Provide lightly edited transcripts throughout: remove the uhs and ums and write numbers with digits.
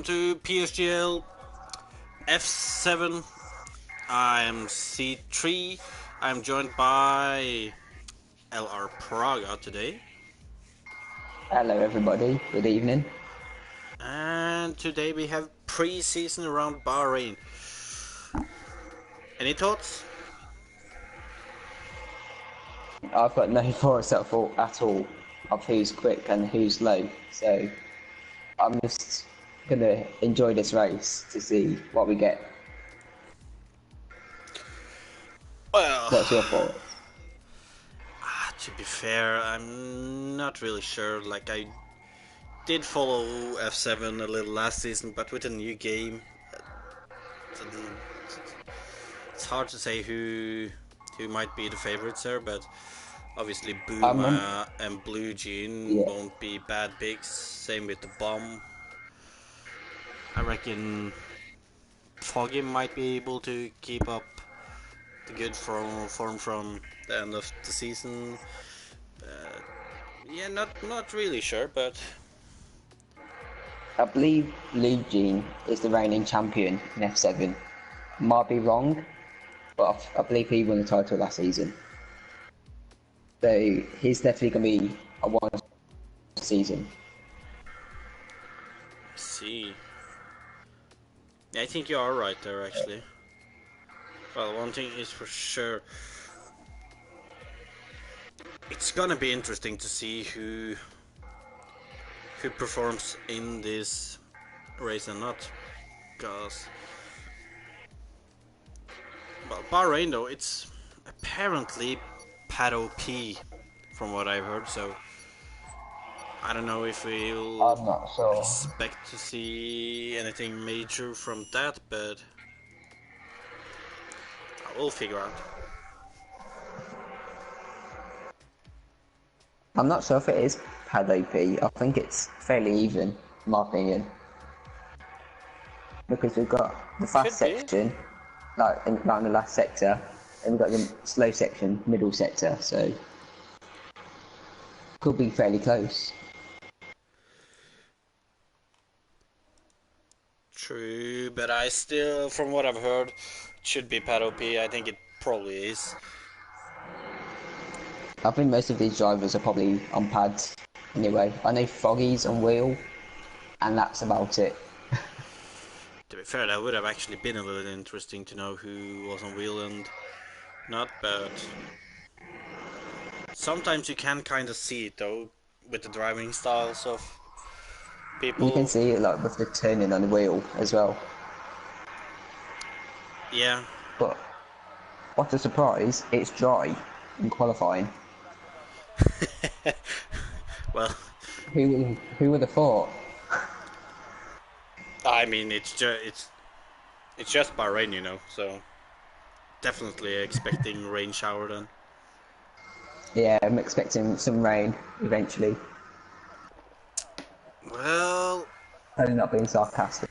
welcome to PSGL F7. I am C3. I'm joined by LR Praga today. Hello everybody, good evening. And today we have pre-season around Bahrain. Any thoughts? I've got no foresight at all of who's quick and who's low, so I'm just gonna enjoy this race to see what we get. Well, What's your thoughts? to be fair, I'm not really sure. Like, I did follow F7 a little last season, but with a new game, it's hard to say who might be the favorites there, but obviously Um, Booma and Blue Jean yeah, won't be bad picks. Same with the Bomb. I reckon Foggy might be able to keep up the good form from the end of the season. Yeah, not really sure, but I believe Blue Jean is the reigning champion in F7. Might be wrong, but I believe he won the title last season. So he's definitely gonna be a one season. see. Yeah, I think you are right there, actually. Well, one thing is for sure. It's gonna be interesting to see who performs in this race and not, because well, Bahrain though, it's apparently pad OP from what I've heard, so I don't know if we'll I'm not sure. expect to see anything major from that, but we'll figure out. I'm not sure if it is pad OP. I think it's fairly even, in my opinion. Because we've got the fast Could be. section, like around the last sector, and we've got the slow section, middle sector, so could be fairly close. True, but I still, from what I've heard, it should be pad OP. I think it probably is. I think most of these drivers are probably on pads anyway. I know Foggy's on wheel, and that's about it. To be fair, that would have actually been a little interesting to know who was on wheel and not, but sometimes you can kind of see it though with the driving styles of You can people. see it like with the turning on the wheel as well. Yeah. But what a surprise, it's dry in qualifying. Well, Who would have thought? I mean, it's just Bahrain, you know, so definitely expecting rain shower then. Yeah, I'm expecting some rain eventually. Well, I'm not being sarcastic.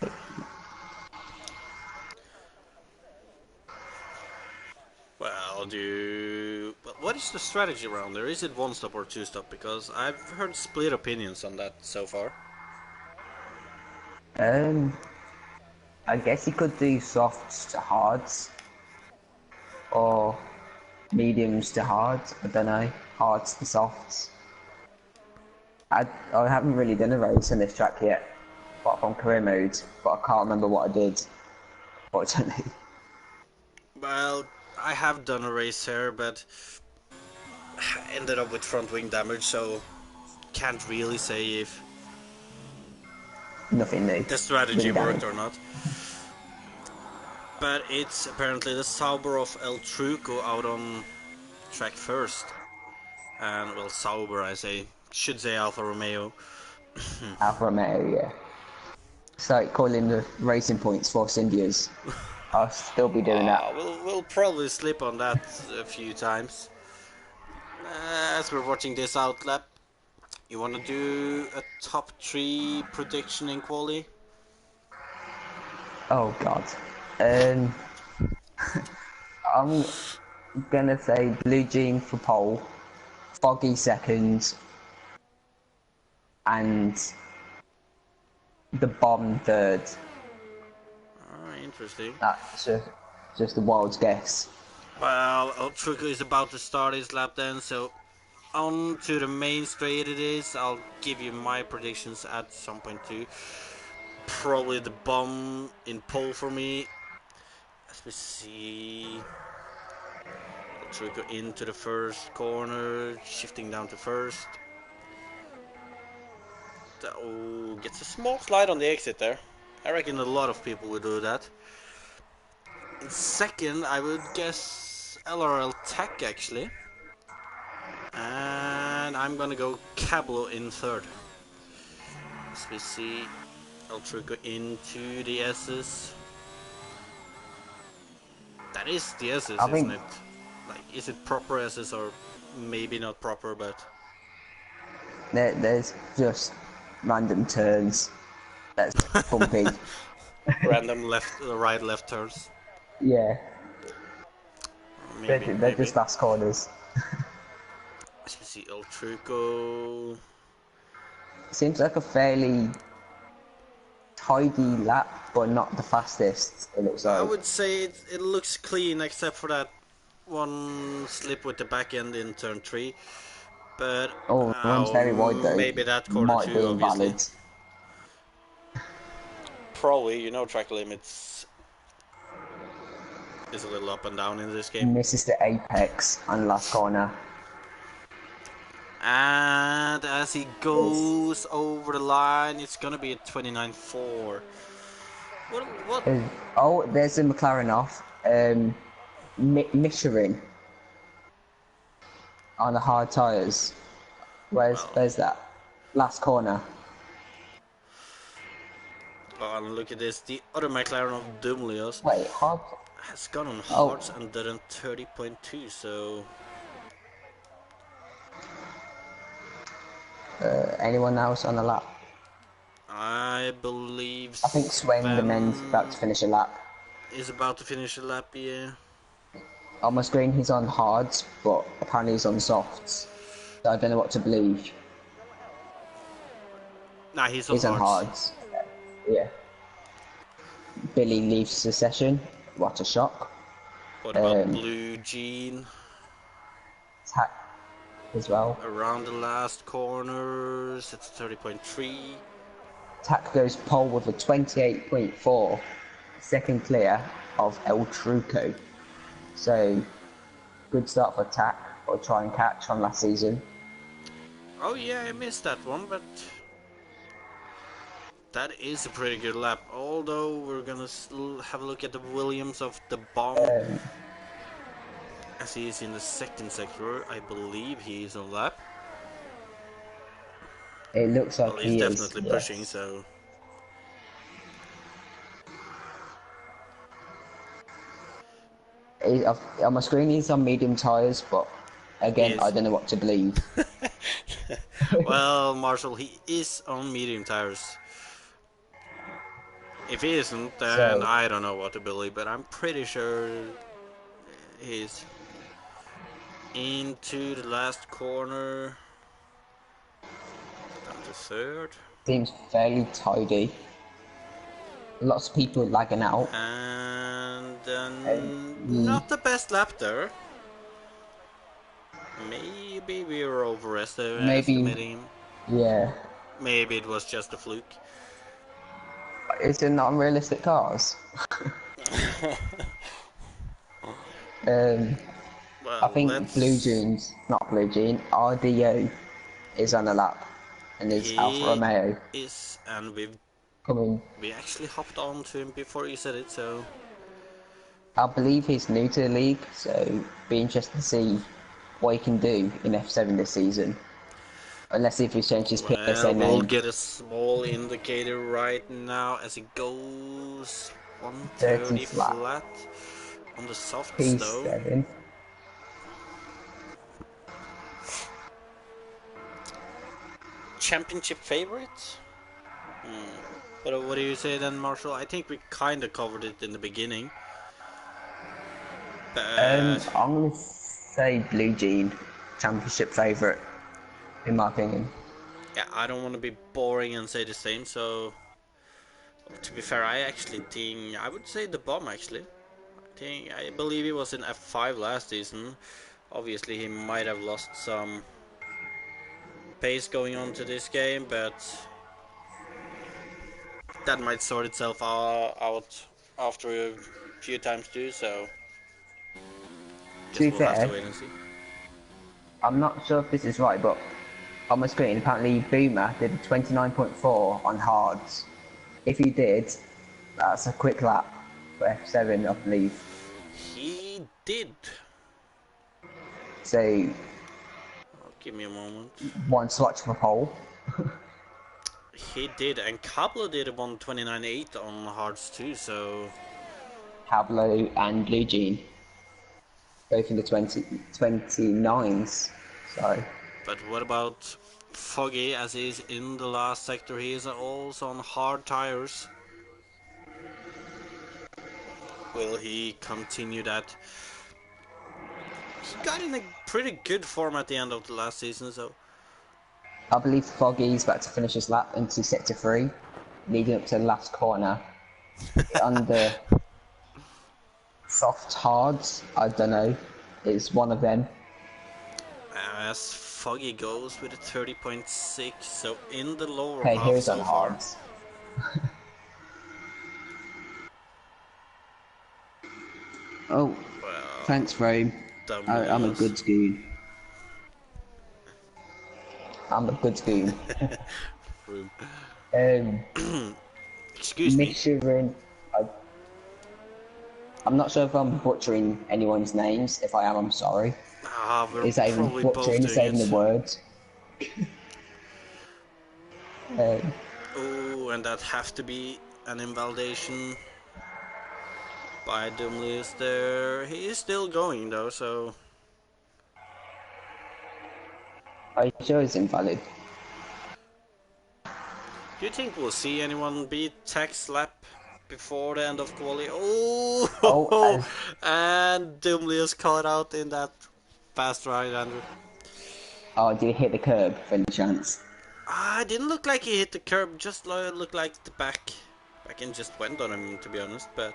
well, what is the strategy around there? Is it one stop or two stop? Because I've heard split opinions on that so far. Um, I guess you could do softs to hards or mediums to hards. I don't know, hards to softs. I haven't really done a race on this track yet, apart from career mode, but I can't remember what I did. Fortunately, Well, I have done a race here, but ended up with front wing damage, so can't really say if nothing new. the strategy Wing worked damage. or not. But it's apparently the Sauber of El Truco out on track first. And, well, Sauber, should say Alfa Romeo. Alfa Romeo, yeah. It's like calling the racing points Force Indias. I'll still be doing that. We'll probably slip on that a few times. As we're watching this outlap, you want to do a top 3 prediction in quali? Oh God. Um, I'm gonna say Blue Jean for pole, Foggy second, and the bomb third. Ah, interesting. That's just a wild guess. Well, Ultrico is about to start his lap then, so on to the main straight it is. I'll give you my predictions at some point too. Probably the bomb in pole for me. As we see, Ultrico into the first corner, shifting down to first. Oh, gets a small slide on the exit there. I reckon a lot of people would do that. In second, I would guess LRL Tech actually. And I'm gonna go Cablo in third. As we see Ultrico into the S's. That is the S's, I isn't think it? Like, is it proper S's or maybe not proper, but there's just random turns that's bumpy. random left, right, left turns. Yeah, Maybe, they're maybe. just fast corners. As we see Ultrico. Seems like a fairly tidy lap, but not the fastest. It looks I like. would say it looks clean except for that one slip with the back end in turn 3. But Oh, the one's very wide though. maybe that corner Might be too, obviously. invalid. Probably, track limits is a little up and down in this game. Misses the apex on last corner. And as he There's, goes over the line, it's gonna be a 29.4. What? there's a McLaren off. Michelin on the hard tyres. Well, Where's that? Last corner. look at this. The other McLaren of Dumlios Wait, hard. has gone on Oh, hards and done 30.2, so anyone else on the lap? I believe I think Sven the men's about to Sven finish a lap. is about to finish a lap, yeah. On my screen he's on hards, but apparently he's on softs. So I don't know what to believe. Nah, he's on He's on hards. hards. Yeah. Billy leaves the session. What a shock. What about Blue Jean? Tack as well. Around the last corners, it's 30.3. Tack goes pole with a 28.4. Second clear of El Truco. So, good start for Tack, or try and catch from last season. Oh yeah, I missed that one, but that is a pretty good lap. Although we're gonna have a look at the Williams of the bomb. As he is in the second sector, I believe he is on lap. It looks like Well, he's he definitely is, pushing, yes. so On my screen he's on medium tyres, but he again, I is. don't know what to believe. Well, Marshall, he is on medium tires. If he isn't, then So, I don't know what to believe, but I'm pretty sure he's into the last corner. Down to third. seems fairly tidy. Lots of people lagging out. And He, not the best lap there. Maybe we were maybe, overestimating him. yeah. Maybe it was just a fluke. Is it not unrealistic cars? I Well, think Blue let's. Jeans, not Blue Jean, RDO is on the lap, and it's Alfa He Romeo is, and coming. we actually hopped on to him before you said it, so I believe he's new to the league, so be interested to see what he can do in F7 this season. Unless if he's changed his well, PSN we'll name, get a small indicator right now as it goes 30 130 flat, flat on the softs though. P7. Championship favorite? What do you say then, Marshall? I think we kind of covered it in the beginning. But I'm gonna say Blue Jean, championship favourite, in my opinion. yeah, I don't want to be boring and say the same, so To be fair, I actually think I would say the bomb actually. I believe he was in F5 last season. Obviously, he might have lost some pace going on to this game, but that might sort itself out after a few times too. So, To guess be we'll have to fair, wait and see. I'm not sure if this is right, but on my screen, apparently Boomer did a 29.4 on hards. If he did, that's a quick lap for F7, I believe. He did. So, Oh, give me a moment. one swatch for pole. He did, and Cablo did a 129.8 on hards too. So, Pablo and Blue Jean, both in the 29s. So, but what about Foggy? As he's in the last sector, he is also on hard tires. Will he continue that? He got in a pretty good form at the end of the last season, so I believe Foggy's about to finish his lap into sector 3, leading up to the last corner. On the soft hards, I don't know, it's one of them. as Foggy goes with a 30.6, so in the lower Okay, half here's on so far. hards. Oh, Well, thanks, Rome. I'm a Dumbleus. good goon. I'm a good goon. Room. um, Excuse me. Mishirin. I'm not sure if I'm butchering anyone's names. If I am, I'm sorry. Ah, we're Is that even probably both butchering? Is doing that even the it. word? Um, Oh, and that have to be an invalidation by Dumbleus there. He is still going though, so are you sure it's invalid? do you think we'll see anyone beat Tax Lap before the end of quali? Oh, Oh, as and Dumbleus caught out in that fast ride, Andrew. oh, did it hit the curb for any chance? Ah, it didn't look like he hit the curb. Just looked like the back end just went on him, to be honest. But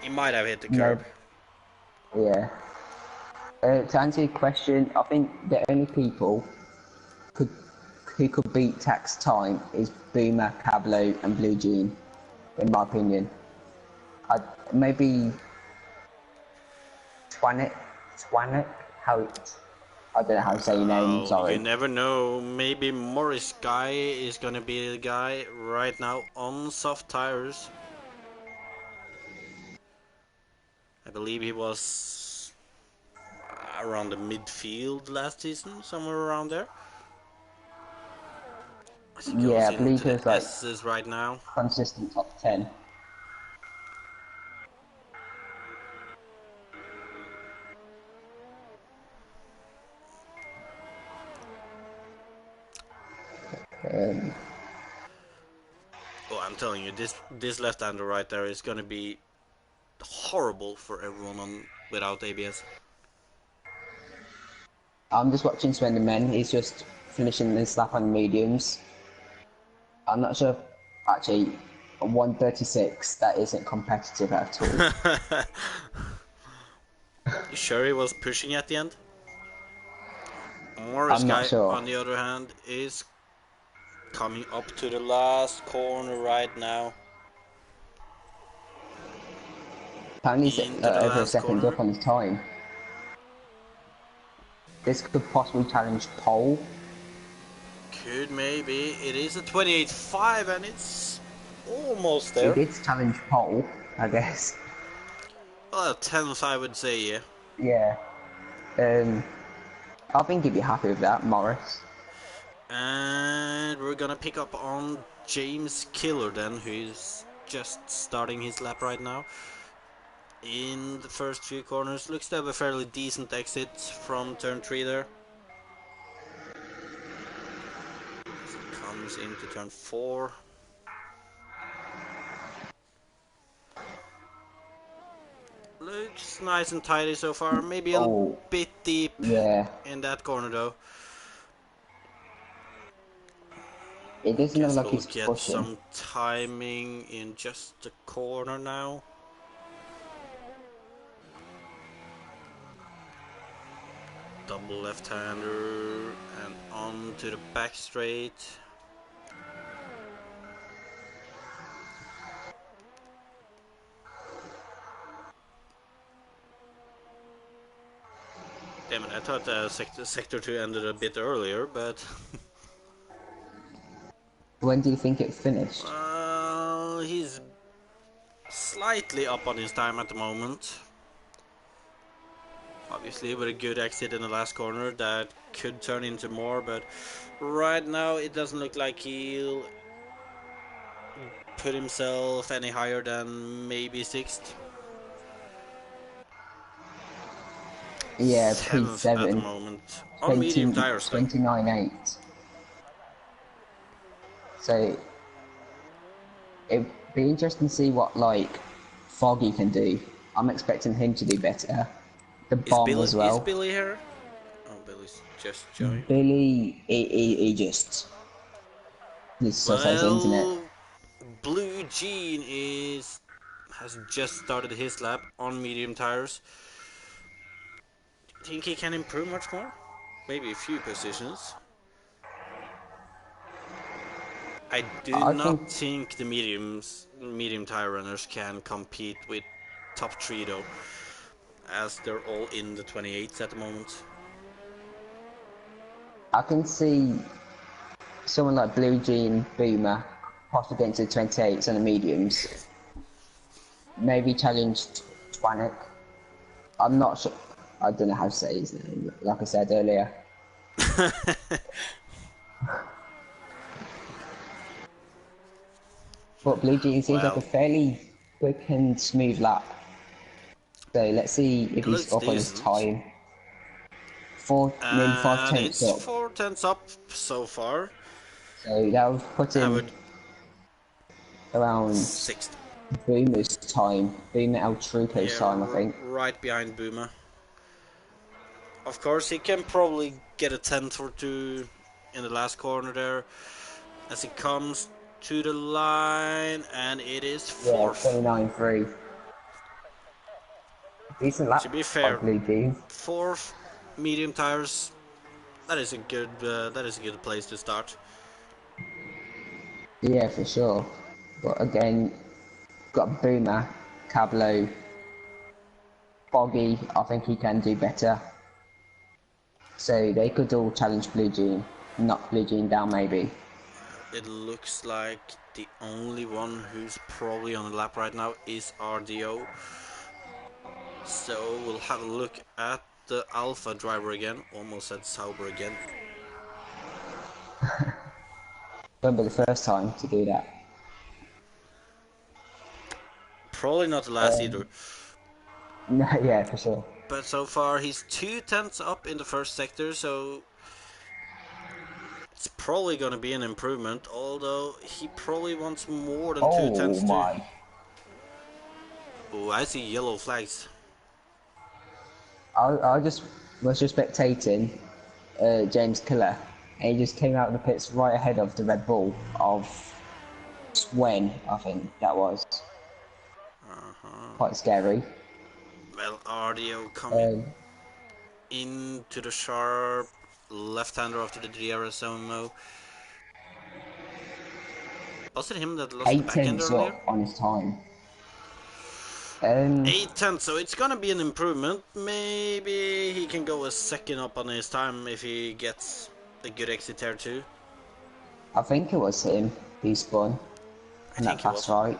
he might have hit the No. curb. Yeah. To answer your question, I think the only people could who could beat Tax time is Boomer, Pablo, and Blue Jean, in my opinion. Maybe Twanek, how I don't know how to say your name. Well, you Sorry. never know. Maybe Morris Guy is gonna be the guy right now on soft tires. I believe he was around the midfield last season, somewhere around there. As he Yeah, goes I believe into he the was like S's right now. consistent top 10. Um, Oh, I'm telling you, this left-hander right there is gonna be horrible for everyone on without ABS. I'm just watching Swindon Men. He's just finishing his lap on mediums. I'm not sure if actually 136 that isn't competitive at all. You sure he was pushing at the end? Morris I'm not guy, sure. on the other hand, is coming up to the last corner right now. Apparently he's Into the over a last second corner. up on his time. This could possibly challenge Pole. Could maybe. It is a 28.5 and it's almost It there. did challenge Pole, I guess. Well, a 10th I would say, yeah. Yeah. Um, I think he'd be happy with that, Morris. And we're gonna pick up on James Killer then, who's just starting his lap right now. In the first few corners, looks to have a fairly decent exit from turn 3 there. As he comes into turn 4. Looks nice and tidy so far, maybe a Oh, bit deep yeah. in that corner though. It doesn't look Guess like we'll he's get pushing. some timing in just the corner now. Double left-hander and on to the back straight. Damn it, I thought sector 2 ended a bit earlier, but When do you think it finished? he's slightly up on his time at the moment. Obviously, with a good exit in the last corner, that could turn into more, but right now it doesn't look like he'll put himself any higher than maybe 6th. Yeah, 7th at the P7, moment. On medium 20, tires, though. 29.8. So it'd be interesting to see what like Foggy can do. I'm expecting him to do better. The bomb as Is well. Billy here? Oh, Billy's just joined. Billy, he just so says the internet. Well, Blue Jean has just started his lap on medium tires. Think he can improve much more? Maybe a few positions. I do I not think think the medium tire runners can compete with top 3 though, as they're all in the 28s at the moment. I can see someone like Blue Jean Boomer possibly into the 28s and the mediums. Maybe challenge Twanik. I'm not sure. I don't know how to say his name. Like I said earlier. But Blue Jean seems like a Well, fairly quick and smooth lap. So let's see if it he's looks up on his decent. time. Nearly five And tenths it's up. 4 tenths up so far. So that would put I him would around 6th. Boomer's time. Boomer El Truco's Yeah, time, I think. right behind Boomer. Of course, he can probably get a 10th or 2 in the last corner there as he comes to the line, and it is Yeah, 4th. 29.3. Decent To lap be by fair, Blue Jean. 4th medium tires. That is a good place to start. Yeah, for sure. But again, got Boomer, Cablo, Foggy. I think he can do better. So they could all challenge Blue Jean. Knock Blue Jean down, maybe. It looks like the only one who's probably on the lap right now is RDO. So we'll have a look at the Alpha driver again. Almost said Sauber again. Won't be the first time to do that. Probably not the last either. No, yeah, for sure. But so far he's 2 tenths up in the first sector, so it's probably going to be an improvement. Although he probably wants more than two Oh tenths to. my. Oh, I see yellow flags. I just was just spectating James Killer, and he just came out of the pits right ahead of the Red Bull of Swen, I think that was. Quite scary. Well, RDO coming Um, into the sharp left-hander after the DRS zone though. Was it him that lost the eight back end tenths earlier? up on his time. Um, 8 tenths, so it's gonna be an improvement. Maybe he can go a second up on his time if he gets a good exit there too. I think it was him who spun I on that think he fast was. right.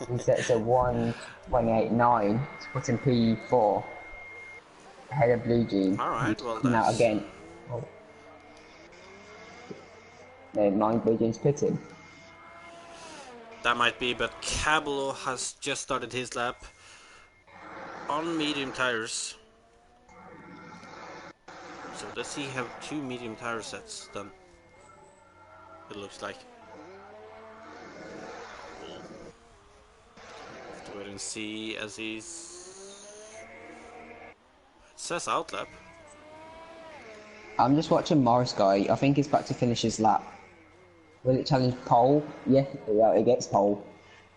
He sets a 1:28.9 to put in P4 ahead of Blue Jean, Alright, who's well coming out that's... again. Oh, no, mind Blue Jean's pitting. That might be, but Cablo has just started his lap on medium tires. So does he have 2 medium tire sets then? It looks like. We'll have to wait and see as he's... It says outlap. I'm just watching Morris guy. I think he's about to finish his lap. Will it challenge pole? Yeah, well, it gets pole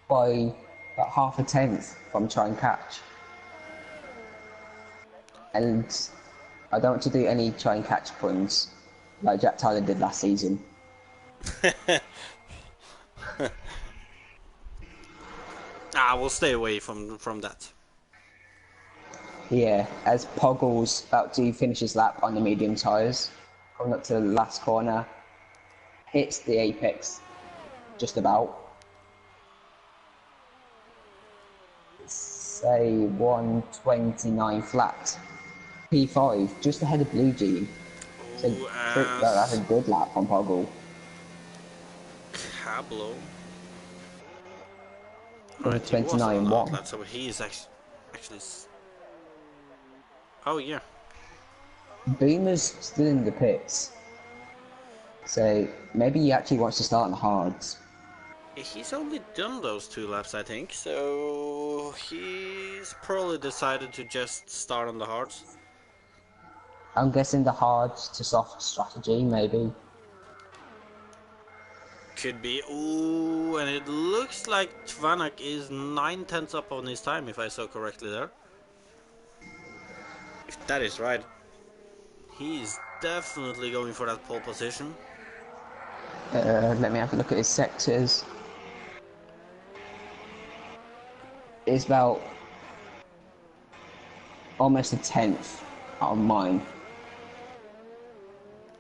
by about half a tenth from try and catch. And I don't want to do any try and catch puns like Jack Tyler did last season. We'll stay away from that. Yeah, as Poggle's about to finish his lap on the medium tyres, coming up to the last corner, hits the apex just about. Say 129 flat. P5, just ahead of Blue Jean. So Ooh, that's a good lap from Poggle. Cablo. Alright, he was on 129.1. outlet, so he is actually. Oh yeah. Boomer's still in the pits. So maybe he actually wants to start on the hards. He's only done those 2 laps, I think, so he's probably decided to just start on the hards. I'm guessing the hards to soft strategy, maybe. Could be. Ooh, and it looks like Tvanak is 9/10 up on his time, if I saw correctly there. If that is right, he's definitely going for that pole position. Let me have a look at his sectors. It's about almost a tenth out of mine.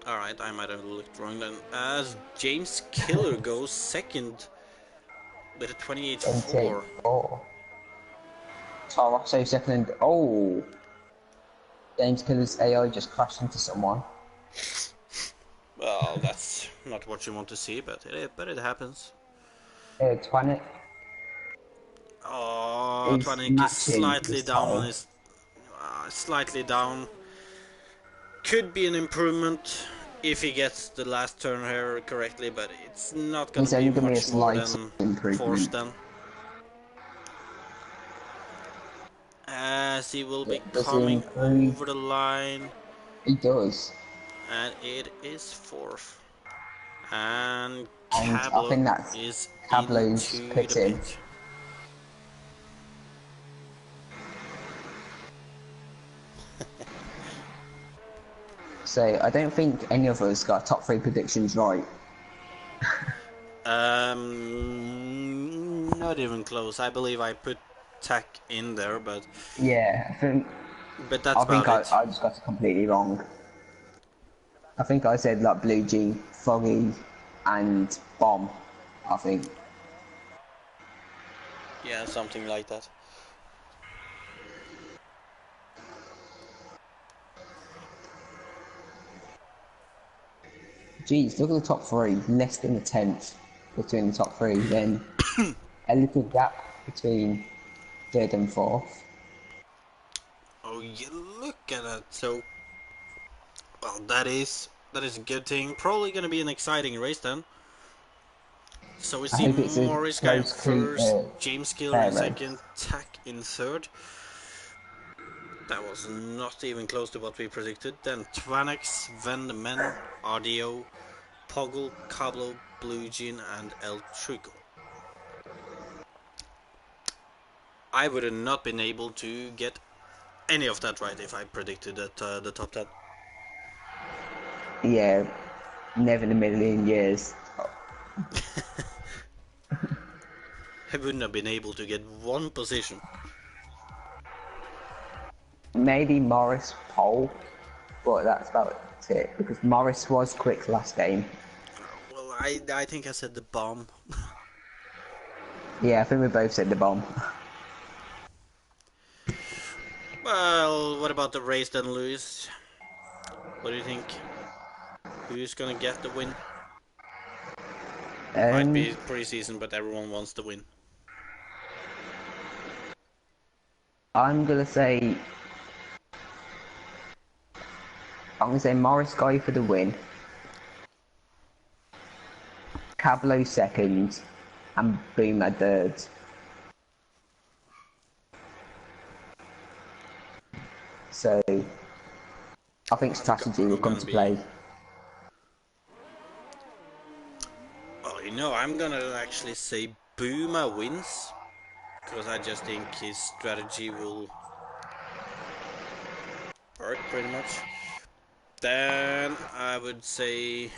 Alright, I might have looked wrong then. As James Killer goes second with a 28.4. 28.4. Tarasso second. Oh! James Killer's AI just crashed into someone. Well, that's not what you want to see, but it happens. Twanik Oh, is Twanik is matching slightly his down on time. his... slightly down. Could be an improvement if he gets the last turn here correctly, but it's not gonna It's be only going to be a much more slight than force improvement. then. As he will be Does he coming improve? over the line, He does. and it is fourth. And And I Cablo think that's is Cablo's into the pitting. pit. So I don't think any of us got top 3 predictions right. Not even close. I believe I put Tech in there, but Yeah, that's I think about it. I just got it completely wrong. I think I said like Blue G, Foggy, and Bomb. I think. Yeah, something like that. Geez, look at the top 3. Less than a tenth between the top 3. Then a little gap between third and fourth. Oh, yeah, look at that. So, well, that is a good thing. Probably gonna be an exciting race then. So we I see hope it's a Morris guy in close, first, James Killer fair in race. second, Tack in third. That was not even close to what we predicted. Then Twanax, Van de Men, RDO, Poggle, Cablo, Blue Jean, and El Trico. I would have not been able to get any of that right if I predicted that the top 10. Yeah, never in a million years. I wouldn't have been able to get one position. Maybe Morris pole, but that's about it because Morris was quick last game. Well, I think I said the bomb. Yeah, I think we both said the bomb. Well, what about the race then, Lewis? What do you think? Who's gonna get the win? Might Um, be pre-season, but everyone wants to win. I'm gonna say Morris guy for the win, Cablo second, and Boomer third. So I think strategy will I'm come gonna to be. play. Oh, I'm gonna actually say Buma wins because I just think his strategy will work pretty much. Then I would say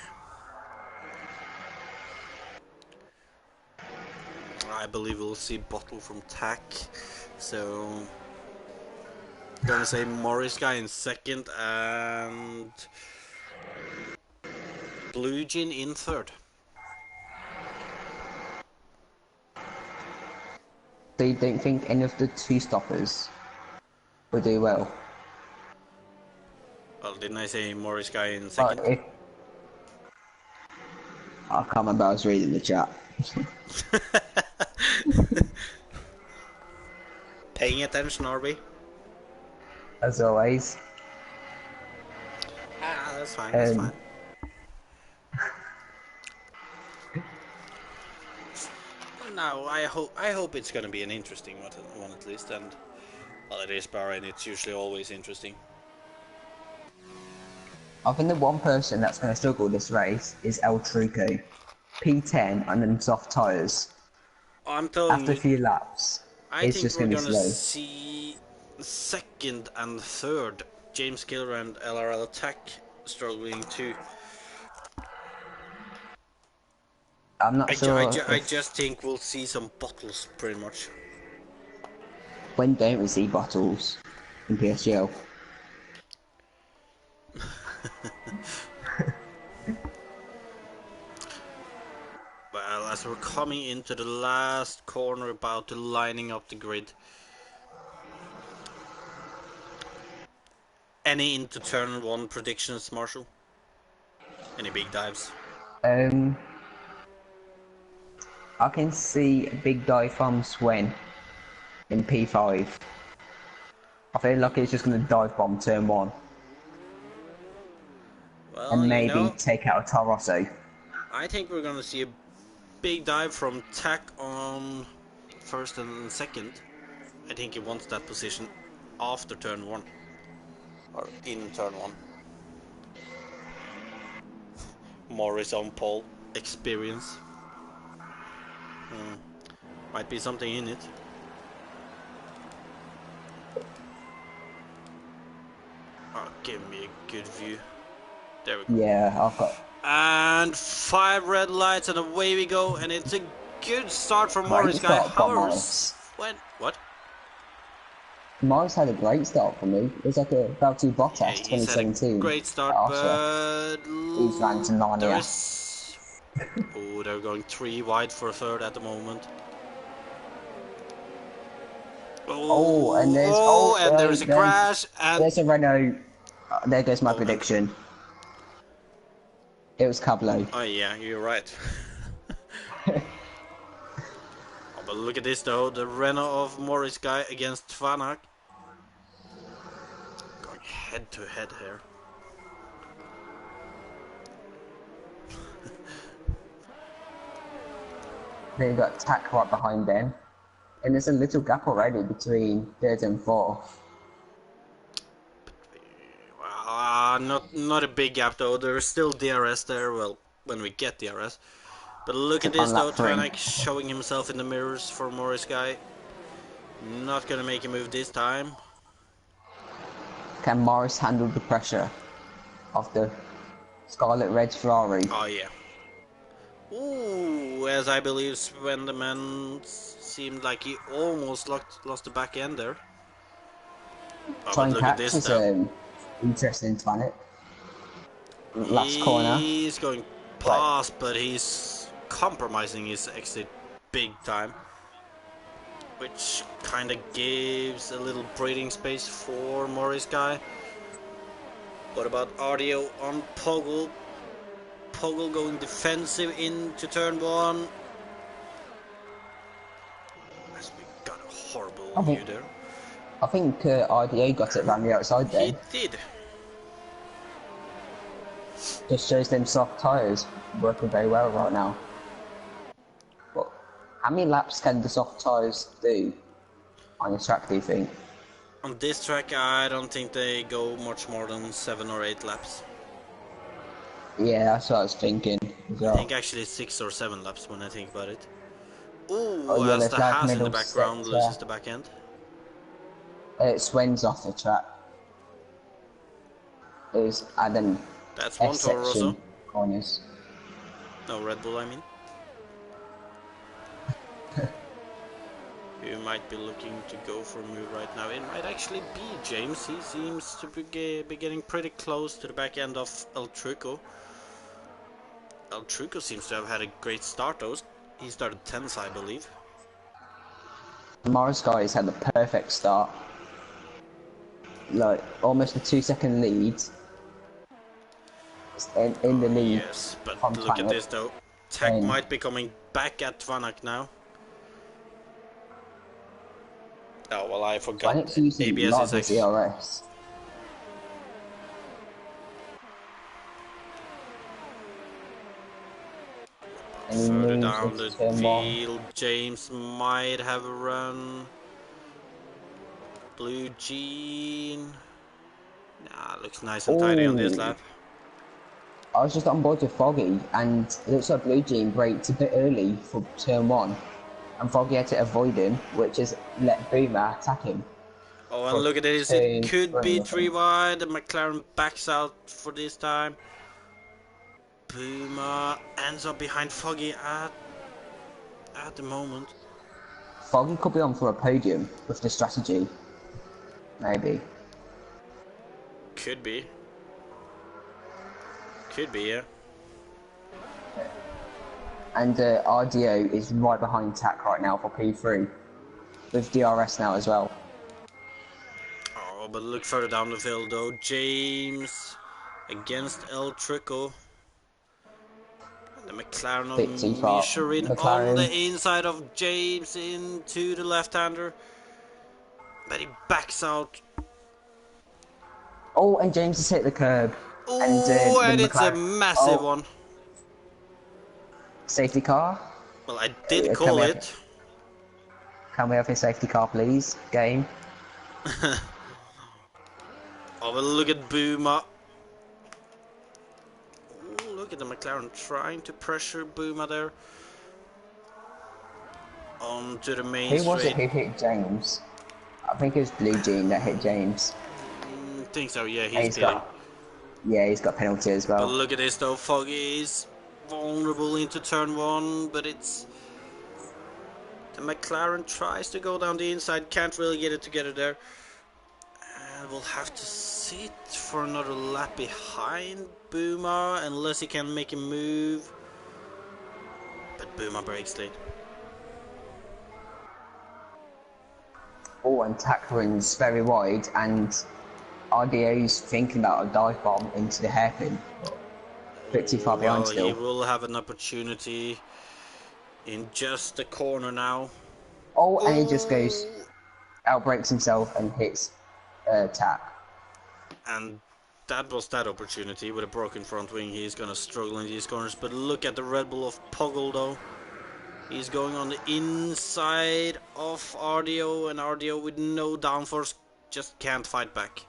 I believe we'll see Bottle from Tack. So gonna say Morris guy in second and Blue Jin in third. So you don't think any of the two stoppers will do well? Well, didn't I say Morris guy in But second? if I can't remember, I was reading the chat. Paying attention, are we? As always. Ah, that's fine. That's Um, fine. No, I hope it's gonna be an interesting one at least, and well, it is Bahrain. It's usually always interesting. I think the one person that's going to struggle this race is El Truco. P10 and then soft tyres. I'm telling After a you, few laps, I it's think just we're going to be gonna slow. see second and third James Killer and LRL Attack struggling too. I'm not sure I if just think we'll see some bottles pretty much. when don't we see bottles in PSGL? Well, as we're coming into the last corner, about to lining up the grid. Any into turn one predictions, Marshall? Any big dives? Um, I can see a big dive from Swen in P5. I feel like he's just going to dive bomb turn one Well, and maybe take out a Tarosso. I think we're gonna see a big dive from Tack on first and second. I think he wants that position after turn one. Or in turn one. Morris on pole. Experience. Might be something in it. Oh, give me a good view. There we go. Yeah, I've got And 5 red lights and away we go. And it's a good start for great Morris guy. start from However, Morris. what? Morris had a great start for me. It was like a Valtteri Yeah, Bottas he's had a 2017 great at start, Austria. but He's ran to there Narnia. is. Oh, they're going 3 wide for a third at the moment. And there's a crash, and there's a Renault. There goes my oh, and prediction. It was Cablo. oh yeah, you're right. Oh, but look at this though, the Renault of Morris guy against Tvanak. Going head to head here. Then you got Tack right behind them, and there's a little gap already between third and fourth. Not a big gap though. There's still DRS there. Well, when we get DRS. But look at this On though, lap 3. Tvanak showing himself in the mirrors for Morris guy. Not gonna make a move this time. Can Morris handle the pressure of the Scarlet Red Ferrari? Oh yeah. Ooh, as I believe Sven the man seemed like he almost lost the back end there. Oh, Try but and look at catch this is though. interesting planet. Last corner. He's going Right. past, but he's compromising his exit big time. Which kind of gives a little breathing space for Morris guy. What about audio on Poggle? Poggle going defensive into turn one. As we got a horrible view there. I think RDA got it around the outside He then. did. Just shows them soft tyres working very well right now. But how many laps can the soft tyres do on a track, do you think? On this track, I don't think they go much more than 7 or 8 laps. Yeah, that's what I was thinking as I well. think actually 6 or 7 laps when I think about it. Oh Ooh, yeah, as there's the like Haas in the middle background loses sector. the back end. Swen's off the track. There's and then That's one S Toro Rosso. section corners. No, Red Bull, I mean. Who might be looking to go for a move right now. It might actually be James. He seems to be getting pretty close to the back end of El Truco. El Truco seems to have had a great start though. He started 10th, I believe. Morris guys had the perfect start. Like almost a 2 second lead in the lead Yes, but from look at Twank this though. Tech and might be coming back at Tvanak now. Oh, well, I forgot. Twank's using a ABS lot is of his actually... ERS. And he Further moves down into the turn one. field, James might have a run. Blue Jean. Nah, looks nice and tidy on this Oh, lap. I was just on board with Foggy, and it looks like Blue Jean braked a bit early for turn one, and Foggy had to avoid him, which has let Boomer attack him Oh, and for look at this. It turn could be three, I 3 think. wide. The McLaren backs out for this time. Puma ends up behind Foggy at the moment. Foggy could be on for a podium with the strategy, maybe. Could be. Could be, yeah. And RDO is right behind TAC right now for P3, with DRS now as well. Oh, but look further down the field though. James against El Trico. And the McLaren of Bit too far. Michelin on McLaren. the inside of James into the left-hander. But he backs out. Oh, and James has hit the curb. And Oh, the and it's a McLaren. massive Oh, one. safety car. Well, I did Can call we have it. can we have his safety car, please? Game. Oh, but look at Boomer. Ooh, look at the McLaren trying to pressure Boomer there. Onto the main Who was it straight. who hit James? I think it was Blue Jean that hit James. Think so, yeah, And he's pitting. he's got penalty as But well. look at this though, Foggy is vulnerable into turn one, but it's... The McLaren tries to go down the inside, can't really get it together there. And we'll have to sit for another lap behind Boomer, unless he can make a move. But Boomer breaks late. Oh, and TAC runs very wide, and RDO's thinking about a dive bomb into the hairpin. But a bit too far Oh, behind well, he still. will have an opportunity in just the corner now. Oh, and he just goes, Oh! outbreaks himself and hits TAC. And that was that opportunity. With a broken front wing, he's gonna struggle in these corners. But look at the Red Bull of Poggle though. He's going on the inside of RDO, and RDO with no downforce just can't fight back.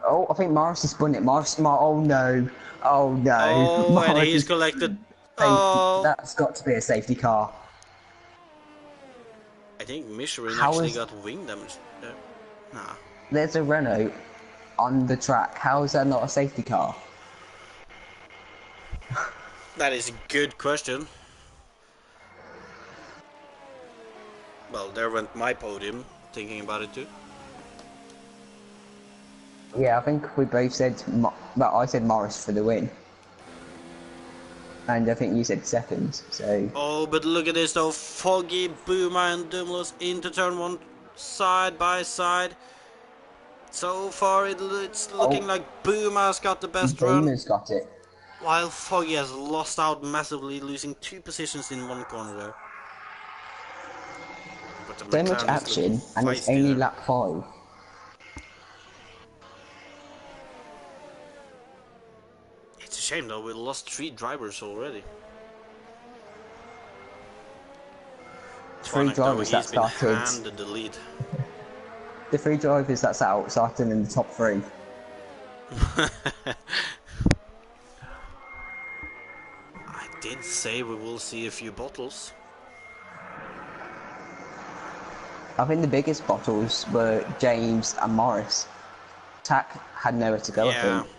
Oh, I think Morris has spun it. Oh no. Oh no. Oh, and Morris he's is collected. safe. Oh, That's got to be a safety car. I think Michelin How actually is got wing damage. Nah, there's a Renault on the track? How is that not a safety car? that is a good question. Well, there went my podium, thinking about it too. Yeah, I think we both said. Well, I said Morris for the win, and I think you said second. So Oh, but look at this though. Foggy, Boomer, and Dumlos into turn one, side by side. So far, it's looking oh, like Boomer's got the best run, Boomer's got it. while Foggy has lost out massively, losing 2 positions in one corner there. But the So much McLaren is looking action, and it's feisty only there. lap 5. It's a shame though, we lost 3 drivers already. Three Twanak though, drivers that he's been started. handed the lead. the three drivers that's out starting in the top three. I did say we will see a few bottles. I think the biggest bottles were James and Morris. Tack had nowhere to go, I Yeah. think.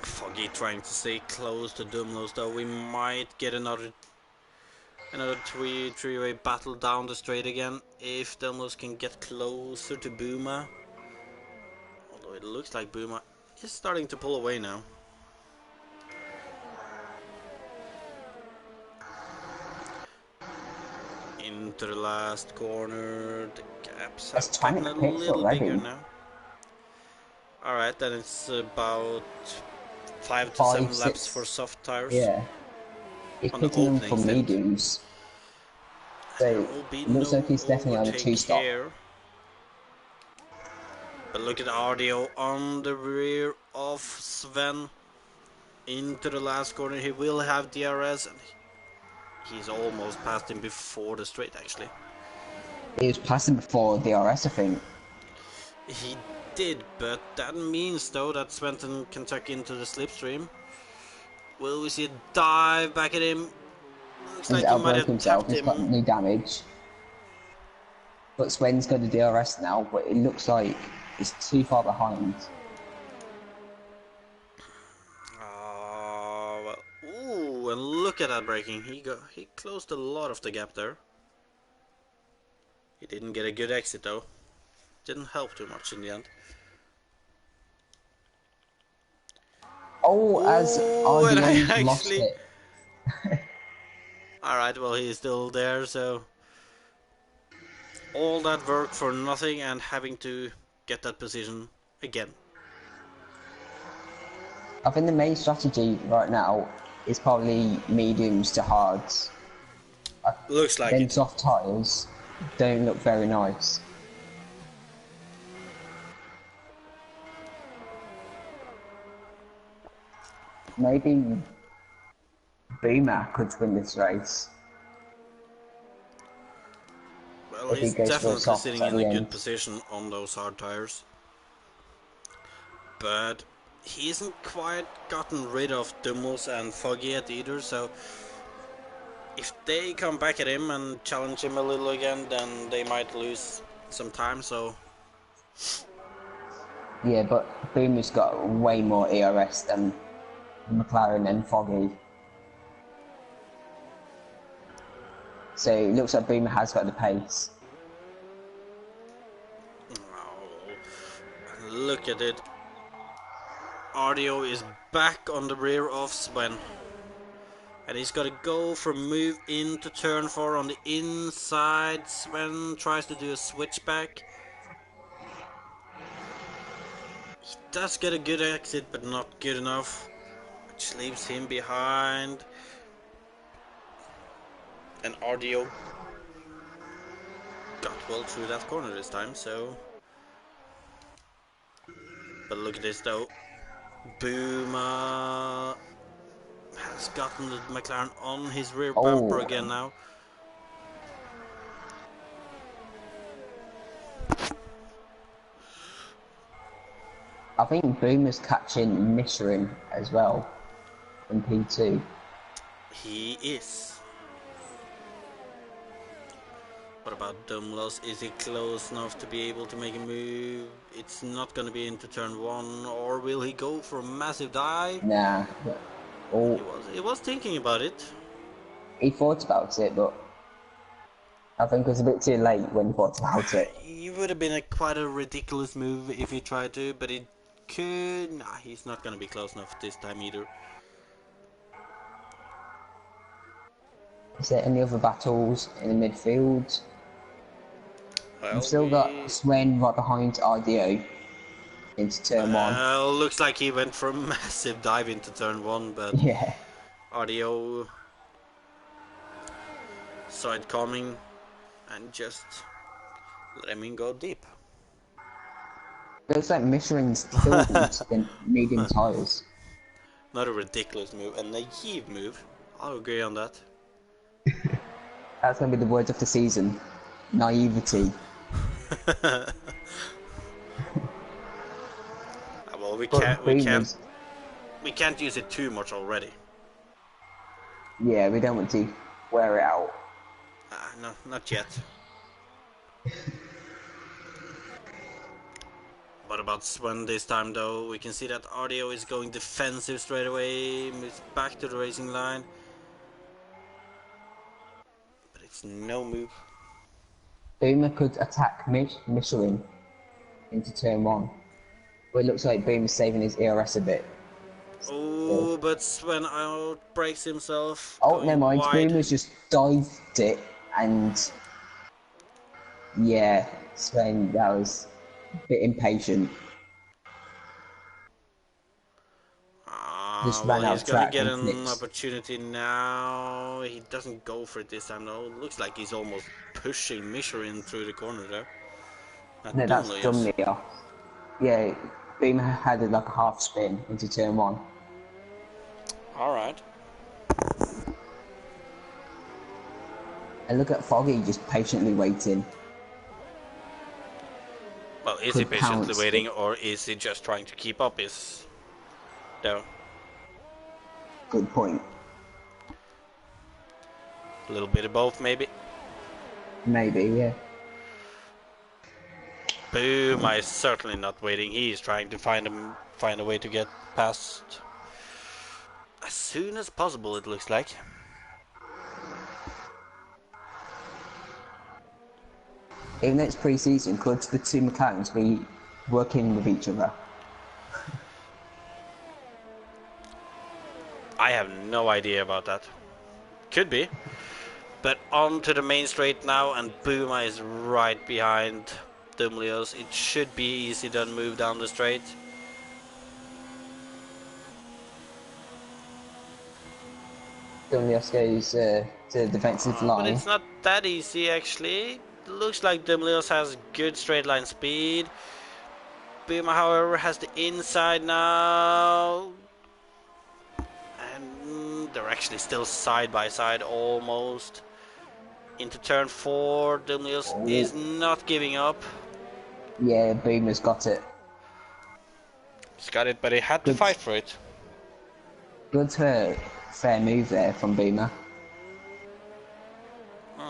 Foggy trying to stay close to Dumlos, though we might get another three-way battle down the straight again if Dumlos can get closer to Boomer. Although it looks like Boomer is starting to pull away now. Into the last corner, the gaps have That's gotten 20 a pits little bigger already. now. Alright, then it's about 5 to 5, 7 laps for 6. soft tires Yeah. He's on the pitting them opening for stint. mediums. And there So will be it looks like no he's definitely on a overtake 2-stop. here. But look at Ardio on the rear of Sven. Into the last corner, he will have DRS, and he's almost passed him before the straight, actually. He was passing before DRS, I think. He did, but that means, though, that Sventon can tuck into the slipstream. Will we see a dive back at him? Looks He's like he might elbowed have himself, tapped he's got him. no damage. But Sven's got the DRS now, but it looks like he's too far behind. Well, ooh, and look at that braking. He closed a lot of the gap there. He didn't get a good exit though. Didn't help too much in the end. Oh, as Ooh, and I RDO lost actually. it. Alright, well, he's still there, so. All that work for nothing and having to get that position again. I think the main strategy right now is probably mediums to hards. Looks like Then it. soft tyres don't look very nice. Maybe Boomer could win this race Well, if he he's goes for a definitely soft sitting at in a the good end. position on those hard tires. But he hasn't quite gotten rid of Dummels and Foggy yet either, so if they come back at him and challenge him a little again, then they might lose some time, so. Yeah, but Boomer's got way more ERS than McLaren and Foggy. So it looks like Boomer has got the pace. Oh, look at it. Ardio is back on the rear of Sven. And he's got to go for move into turn 4 on the inside. Sven tries to do a switchback. He does get a good exit, but not good enough. Which leaves him behind. And Ardio got well through that corner this time, so. But look at this though. Boomer has gotten the McLaren on his rear bumper Oh, again now. I think Boomer's catching Michelin as well in P2. He is. What about Dumlos? Is he close enough to be able to make a move? It's not going to be into turn 1, or will he go for a massive dive? Nah. Oh, He was thinking about it. he thought about it, but I think it was a bit too late when he thought about it. It would have been quite a ridiculous move if he tried to, but it could. Nah, he's not going to be close enough this time either. Is there any other battles in the midfield? We've Well, still got Sven right behind RDO into turn 1. looks like he went for a massive dive into turn 1, but Yeah. RDO saw it coming and just let him go deep. Looks like Michelin's killed the medium tyres. Not a ridiculous move, a naive move. I'll agree on that. That's going to be the word of the season. Naivety. Well, But Boomer's, we can't use it too much already. yeah, we don't want to wear it out. No, not yet. What about Sven this time though? We can see that RDO is going defensive straight away, moves back to the racing line. But it's no move. Boomer could attack Michelin into turn one. But it looks like Boomer's saving his ERS a bit. Oh, but Sven outbreaks himself, Oh, never going mind. wide. Boomer's just dived it, and yeah, Sven, that was a bit impatient. Just Well, ran out he's of gonna track get and an flipped. opportunity now. He doesn't go for it this time though. Looks like he's almost pushing Michelin through the corner there. No, At that's Dunlius. dumbly off. Yeah, Boomer had like a half spin into turn one. Alright. And look at Foggy just patiently waiting. Well, is he Could patiently pounce, but waiting or is he just trying to keep up his... No. good point. A little bit of both maybe. Maybe, yeah. Boom, is certainly not waiting. He is trying to find a way to get past as soon as possible, it looks like. Even though it's pre-season, could the two McLarens be working with each other? I have no idea about that. Could be. But on to the main straight now, and Booma is right behind Dumlios. It should be easy to move down the straight. Dunlius goes to the defensive But line. it's not that easy actually. Looks like Dumlios has good straight line speed. Booma, however, has the inside now. And they're actually still side by side almost. Into turn 4, Dumlios Oh, is not giving up. yeah, Boomer's got it. He's got it, but he had to Good, fight for it. good fair move there from Boomer.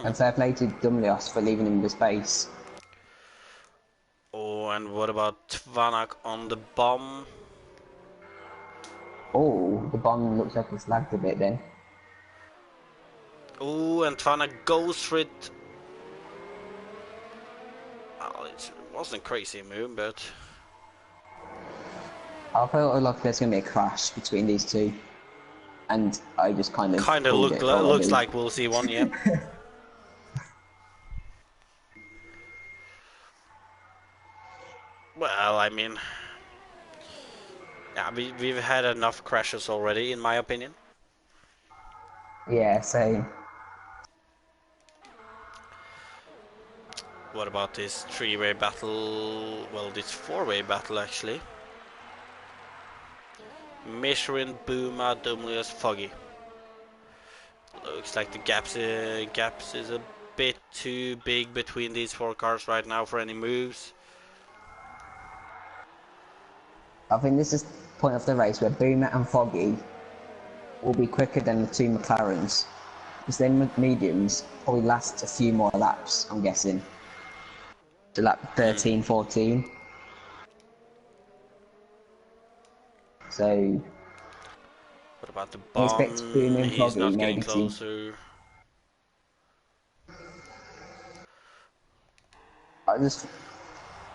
And fair play to Dumlios for leaving him the space. Oh, and what about Tvanak on the bomb? Oh, the bomb looks like it's lagged a bit then. Oh, and Tvanak goes for it. Well, it wasn't a crazy move, but... I felt like there's going to be a crash between these two. And I just kind of Kinda called it looks already. like we'll see one, yeah. Well, I mean... Yeah, we've had enough crashes already, in my opinion. Yeah, same. What about this three-way battle? Well, this four-way battle, actually. Michelin, Booma, Dumlius, Foggy. Looks like the gaps is a bit too big between these four cars right now for any moves. I think this is the point of the race where Boomer and Foggy will be quicker than the two McLarens. Because then mediums probably last a few more laps, I'm guessing. To lap 13, 14. So What about the I expect Boomer bomb? and He's Foggy not getting maybe to... closer. I just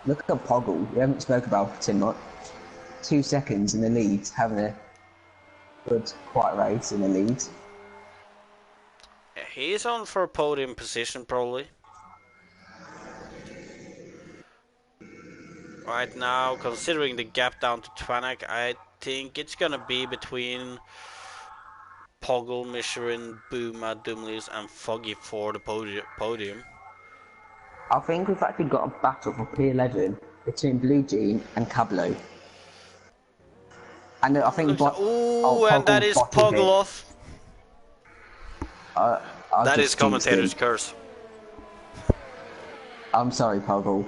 look at Poggle. We haven't spoke about him much. 2 seconds in the lead, having a good, quiet race in the lead. Yeah, he's on for a podium position probably. Right now, considering the gap down to Tvanak, I think it's gonna be between Poggle, Michelin, Booma, Dumlius, and Foggy for the podium. I think we've actually got a battle for P11 between Blue Jean and Cablo. And I think Looks like, oh, ooh, and that Poggle is bottled it. Pogloff. I That is just jinxed commentator's him. curse. I'm sorry, Poggle.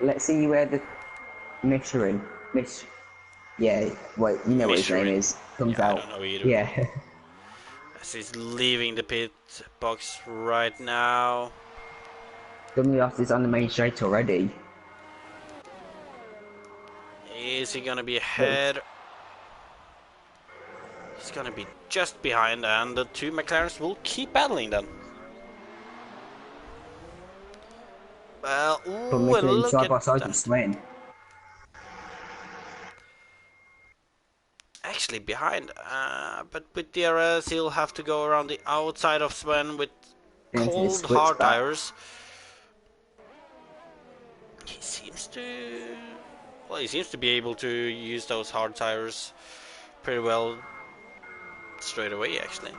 let's see where the Michelin, Mich, yeah, wait, you know what his name Michelin. is, comes Yeah, I out. don't know either. Yeah, As he's leaving the pit box right now. Dumlios is on the main straight already. Is he gonna be Looks, ahead? He's gonna be just behind, and the two McLarens will keep battling then. Well, but ooh, and Michelin look side at by side with that. Sven. Actually behind, but with DRS he'll have to go around the outside of Sven with Into the cold hard switchback. tires. He seems to... Well, he seems to be able to use those hard tires pretty well straight away, actually.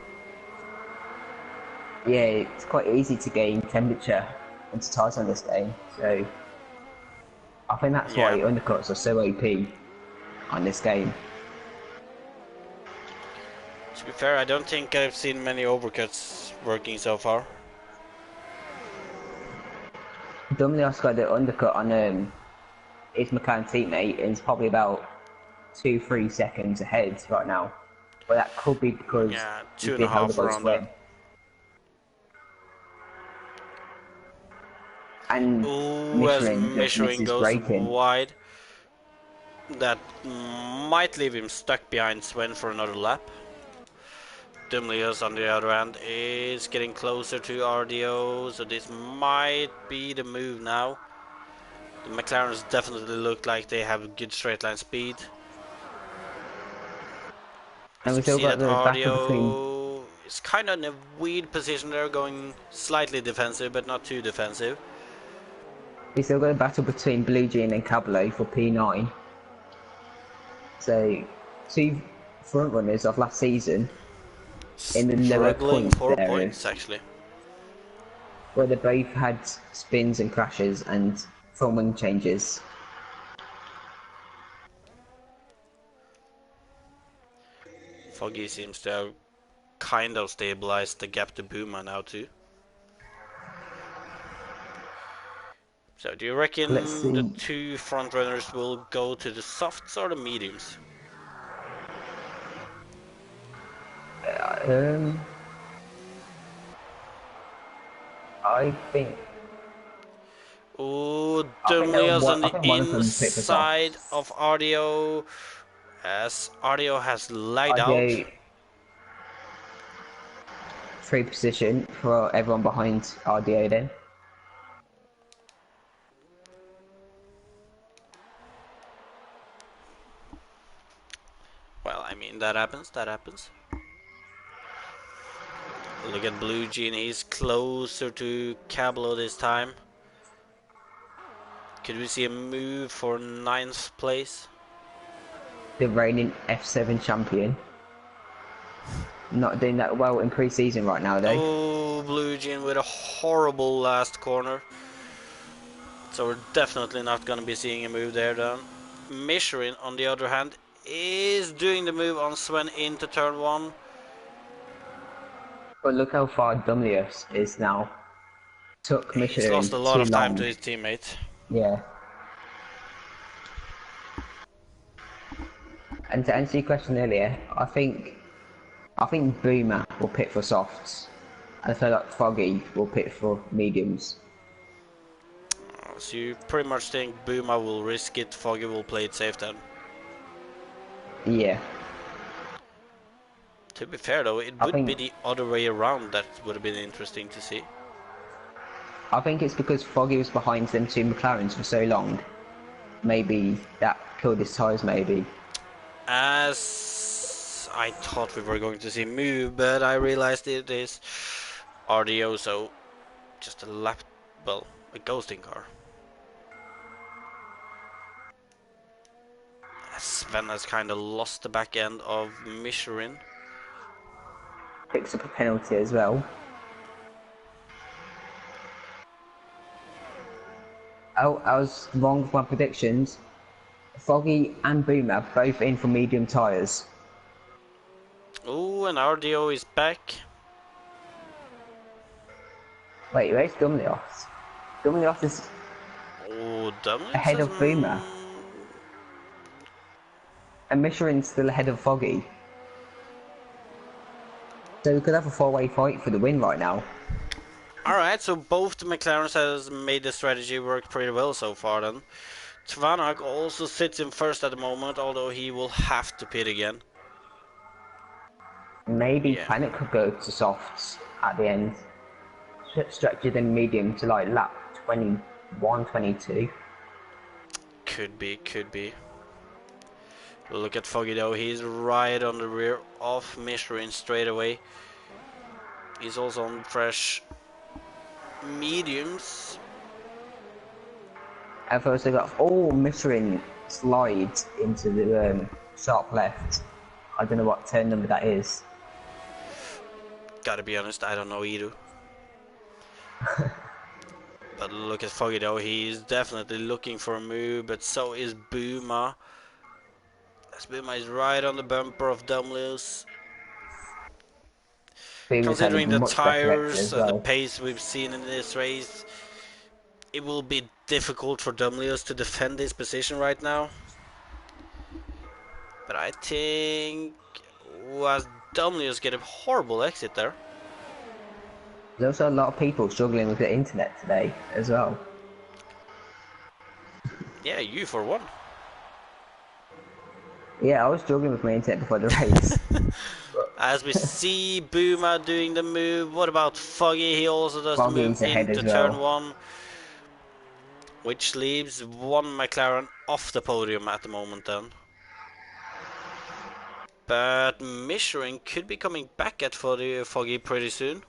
Yeah, it's quite easy to gain temperature into tires on this game, so I think that's why Yeah. undercuts are so OP on this game. To be fair, I don't think I've seen many overcuts working so far. Dumlios got the undercut on his McLaren teammate and is probably about 2-3 seconds ahead right now. But that could be because Yeah, he's two and a being held half by around there. Sven. And Ooh, as Michelin just Michelin misses goes braking. wide, that might leave him stuck behind Sven for another lap. Dumlios on the other hand is getting closer to RDO, so this might be the move now. The McLarens definitely look like they have good straight line speed. And As we we still see got that the battle between RDO is kind of in a weird position there, going slightly defensive but not too defensive. Blue Jean and Cablo for P9. So two front runners of last season in the lower Struggling points for points areas, actually. where they both had spins and crashes and front wing changes. Foggy seems to have kind of stabilized the gap to Boomer now too. So do you Let's reckon the see. two front runners will go to the softs or the mediums? Um, I think Oh, I think they'll. Dumlios on I the think one of them pick us off. inside of RDO, as RDO has lagged out. RJ free position for everyone behind RDO then. Well, I mean, that happens, that happens. Look at Blue Jean, he's closer to Cablo this time. Could we see a move for 9th place? The reigning F7 champion. Not doing that well in pre-season right now though. Oh, Blue Jean with a horrible last corner. So we're definitely not going to be seeing a move there then. Michelin, on the other hand, is doing the move on Sven into turn 1. But look how far Dumlius is now. Took He's lost Michelin a lot too of time to long. his teammate. Yeah. And to answer your question earlier, I think Boomer will pick for softs. And I feel like Foggy will pick for mediums. So you pretty much think Boomer will risk it, Foggy will play it safe then. Yeah. To be fair though, it I would be think the other way around that would have been interesting to see. I think it's because Foggy was behind them two McLarens for so long. Maybe that killed his tyres maybe. As I thought we were going to see move, but I realized it is RDO, so just a lap, well, a ghosting car. Sven has kind of lost the back end of Michelin. Picks up a penalty as well. I was wrong with my predictions. Foggy and Boomer both in for medium tyres. Oh, and RDO is back. Wait, where's Dumlios? Dumlios is... Oh, Oh, Dumlings ahead has... of Boomer. And Michelin's still ahead of Foggy. So we could have a four-way fight for the win right now. Alright, so both the McLarens has made the strategy work pretty well so far then. Tvanak also sits in first at the moment, although he will have to pit again. Maybe Yeah. Planet could go to softs at the end. Stretch it in medium to like lap 21, 22. Could be, could be. Look at Foggy though, he's right on the rear of Michelin straight away. He's also on fresh mediums. I've also got Michelin slides into the sharp left. I don't know what turn number that is. Gotta be honest, I don't know either. But look at Foggy though, he's definitely looking for a move, but so is Boomer. As Boomer is right on the bumper of Dumlings. Boomer's had a Considering the much better exit tires as and the well. pace we've seen in this race, it will be difficult for Dumlings to defend his position right now. But I think was Dumlings get a horrible exit there. There's also a lot of people struggling with the internet today as well. Yeah, you for one. Yeah, I was struggling with my internet before the race. As we see Boomer doing the move. What about Foggy? He also does the move Foggy's ahead into as turn well. one, which leaves one McLaren off the podium at the moment then. But Michelin could be coming back at Foggy pretty soon.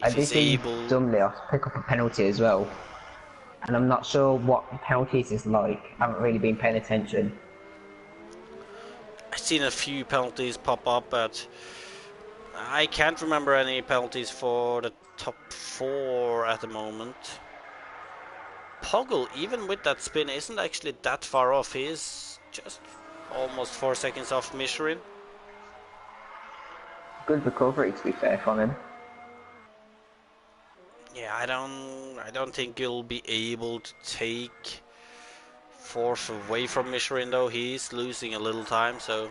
I If did he's see able... Dumley pick up a penalty as well. And I'm not sure what penalties is like. I haven't really been paying attention. I've seen a few penalties pop up, but I can't remember any penalties for the top four at the moment. Poggle, even with that spin, isn't actually that far off. He is just almost 4 seconds off Michelin. Good recovery, to be fair, from him. Yeah, I don't think he'll be able to take fourth away from Michelin though. He's losing a little time, so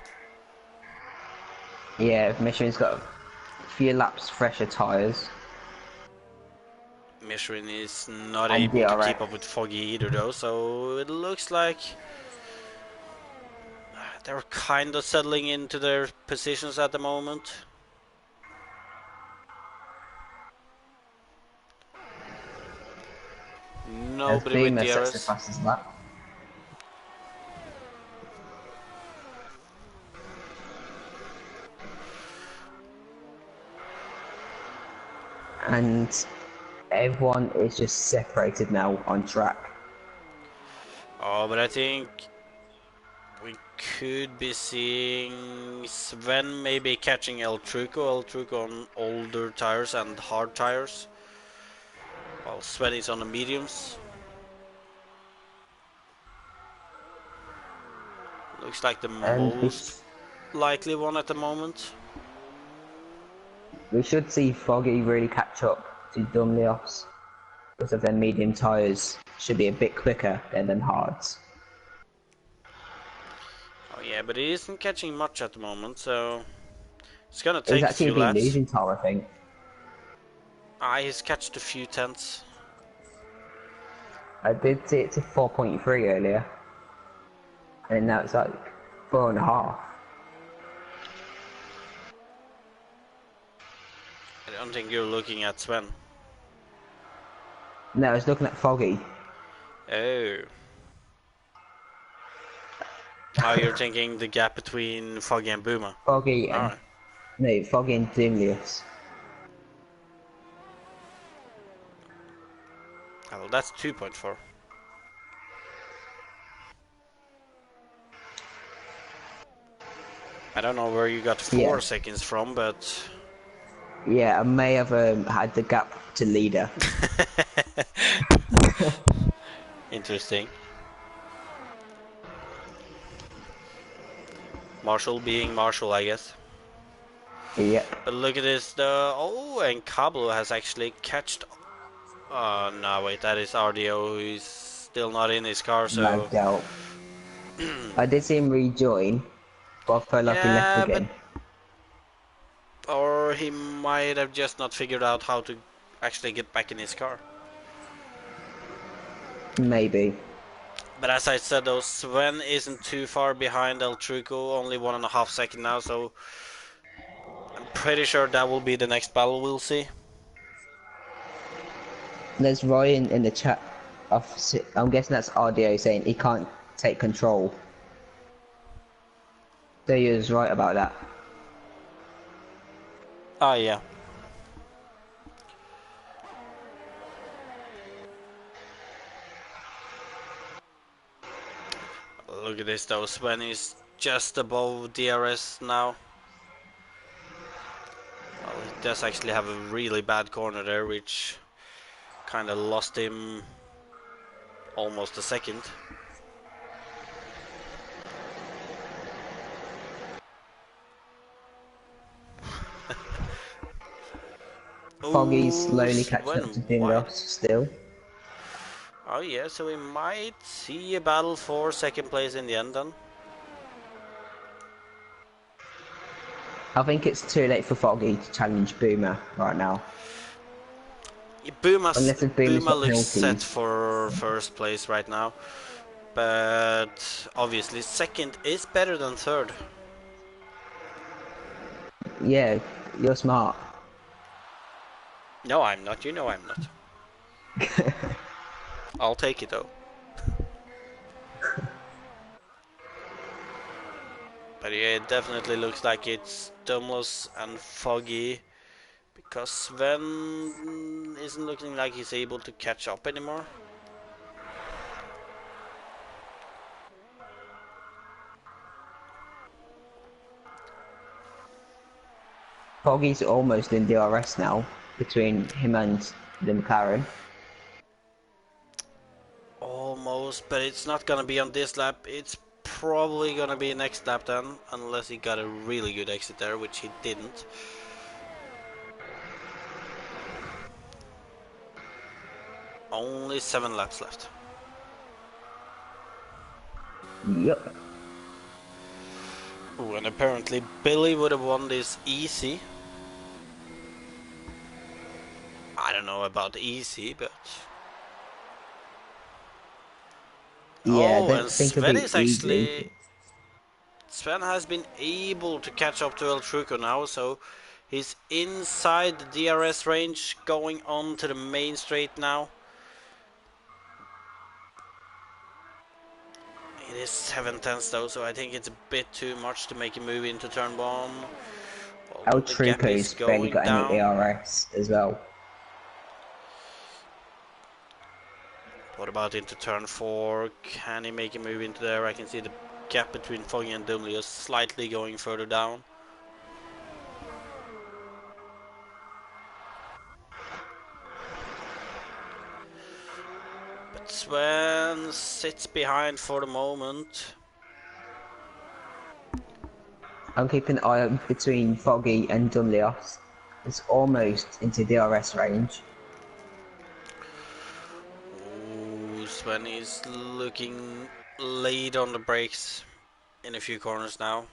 Yeah, Michelin's got a few laps fresher tyres. Michelin is not And able to DRS. keep up with Foggy either though. So it looks like they're kind of settling into their positions at the moment. As Nobody with Boomer sets the DRS. fastest lap. And everyone is just separated now on track. Oh, but I think we could be seeing Sven maybe catching El Truco on older tires and hard tires, while Sven is on the mediums. Looks like the And most likely one at the moment. we should see Foggy really catch up to Dumlios because of their medium tyres. Should be a bit quicker than them hards. Oh yeah, but he isn't catching much at the moment, so it's gonna He's take a actually few been laps. losing tyre, I think. He's catched a few tenths. I did see it to 4.3 earlier. And now it's like 4.5. I don't think you're looking at Sven. No, I was looking at Foggy. Oh. Oh, you're thinking the gap between Foggy and Boomer. Foggy and... Alright. No, Foggy and Dumlios. Oh, well, that's 2.4. I don't know where you got 4 seconds from, but... Yeah, I may have had the gap to leader. Interesting. Marshall being Marshall, I guess. Yep. But look at this, and Cablo has actually catched No, wait, that is RDO. He's still not in his car, so. Lagged out. I did see him rejoin, but I felt like he left Yeah, but. again. Or he might have just not figured out how to actually get back in his car. Maybe. But as I said though, Sven isn't too far behind El Truco, only 1.5 seconds now, so I'm pretty sure that will be the next battle we'll see. There's Ryan in the chat. I'm guessing that's RDO saying he can't take control. So he was right about that. Ah, yeah. Look at this though, Sven is just above DRS now. Well, he does actually have a really bad corner there, which kind of lost him almost a second. Foggy's Oh, slowly catching up Sven to wide. Dinros still. Oh yeah, so we might see a battle for second place in the end then. I think it's too late for Foggy to challenge Boomer right now. Unless if Boomer's Buma got looks set penalties. for first place right now, but obviously second is better than third. Yeah, you're smart. No, I'm not. You know I'm not. I'll take it though. But yeah, it definitely looks like it's Dumlos and Foggy, because Sven isn't looking like he's able to catch up anymore. Foggy's almost in DRS now between him and the McLaren. Almost, but it's not gonna be on this lap. It's probably gonna be next lap then, unless he got a really good exit there, which he didn't. Only 7 laps left. Yup. Ooh, and apparently Billy would have won this easy. I don't know about easy, but... Yeah, I Oh, don't and think it'll be easy. Sven has been able to catch up to El Truco now, so he's inside the DRS range, going on to the main straight now. It is 7 tenths though, so I think it's a bit too much to make him move into turn 1. El Although the gap is Truco's barely going got any down. ARS as well. What about into turn 4? Can he make a move into there? I can see the gap between Foggy and Dumley is slightly going further down. But Sven sits behind for the moment. I'm keeping an eye out between Foggy and Dumlios. It's almost into DRS range. Ooh, Sven is looking late on the brakes in a few corners now.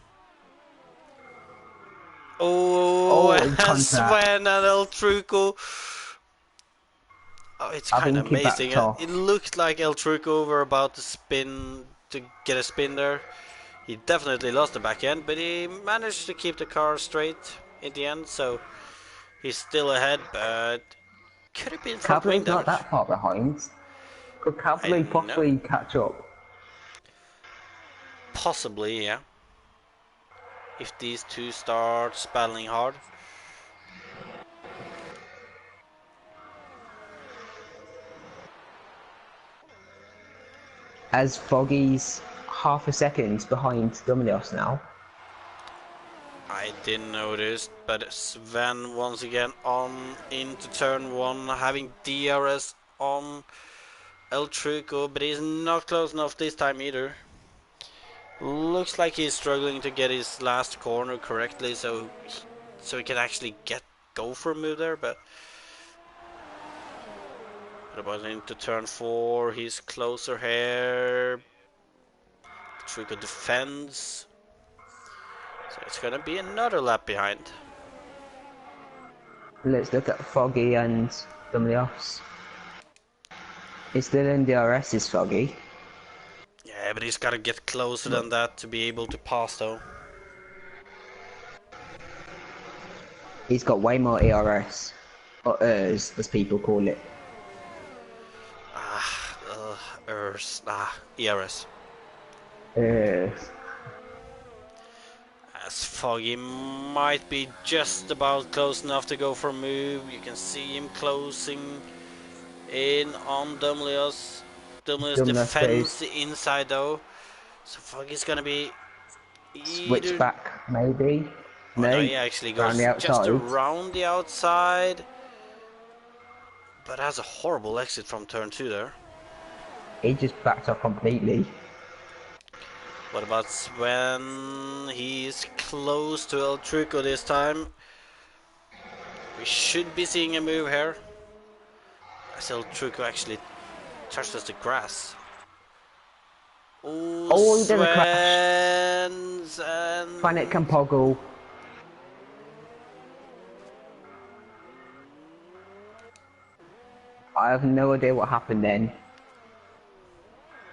Oh, Oh, in contact. Sven and El Truco. Oh, it's I kind of think he amazing. backed It off. looked like El Truco were about to spin, to get a spin there. He definitely lost the back end, but he managed to keep the car straight in the end, so he's still ahead, but could have been front wing Cavalry's not damage. that far behind. Could I Cavalry know. possibly catch up? Possibly, yeah. If these two start battling hard. As Foggy's half a second behind Dumlios now. I didn't notice, but Sven once again on into turn 1, having DRS on El Truco, but he's not close enough this time either. Looks like he's struggling to get his last corner correctly, so he can actually go for a move there, but What about into turn 4? He's closer here. Trico defends. So it's gonna be another lap behind. Let's look at Foggy and Dumlios. It's still in DRS, is Foggy. Yeah, but he's gotta get closer than that to be able to pass though. He's got way more ERS, or ERS, as people call it. ERS. ERS. As Foggy might be just about close enough to go for a move. You can see him closing in on Dumlios. Dumlios Dumlios defends goes the inside though. So Foggy's gonna be switch either... back, maybe. Oh no, No, he actually around the goes just outside. around the outside. But has a horrible exit from turn 2 there. He just backed off completely. What about Sven? He's close to El Truco this time. We should be seeing a move here. As El Truco actually touches the grass. Oh, Oh, he did a crash. Sven's and... Planet can poggle. I have no idea what happened then.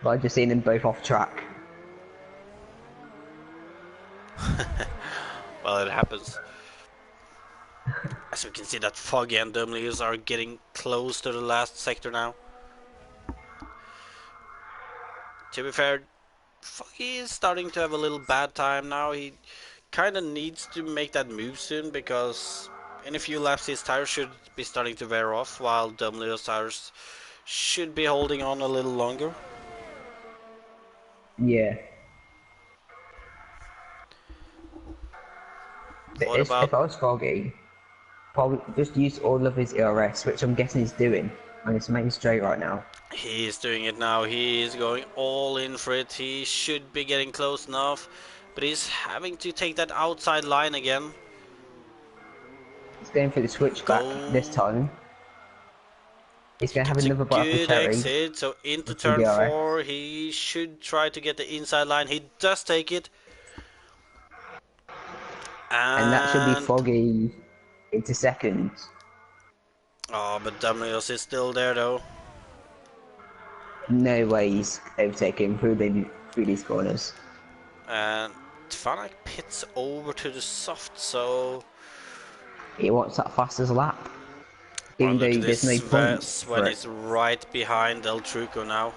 But I've just seen them both off track. Well, it happens. As we can see that Foggy and Dumlius are getting close to the last sector now. To be fair, Foggy is starting to have a little bad time now. He kind of needs to make that move soon because in a few laps his tires should be starting to wear off, while Dumlius tires should be holding on a little longer. Yeah. What about... If I was Foggy, probably just use all of his ERS, which I'm guessing he's doing, and it's main straight right now. He is doing it now. He is going all in for it. He should be getting close enough, but he's having to take that outside line again. He's going for the switchback this time. He's going to have another bite of the Good cherry. exit. So into turn 4, he should try to get the inside line. He does take it. And that should be Foggy into second. Oh, but Dumlios is still there though. No way he's overtaking through these corners. And Tfanak pits over to the soft, so He wants that fastest lap. Even though there's no point. Sven is right behind El Truco now.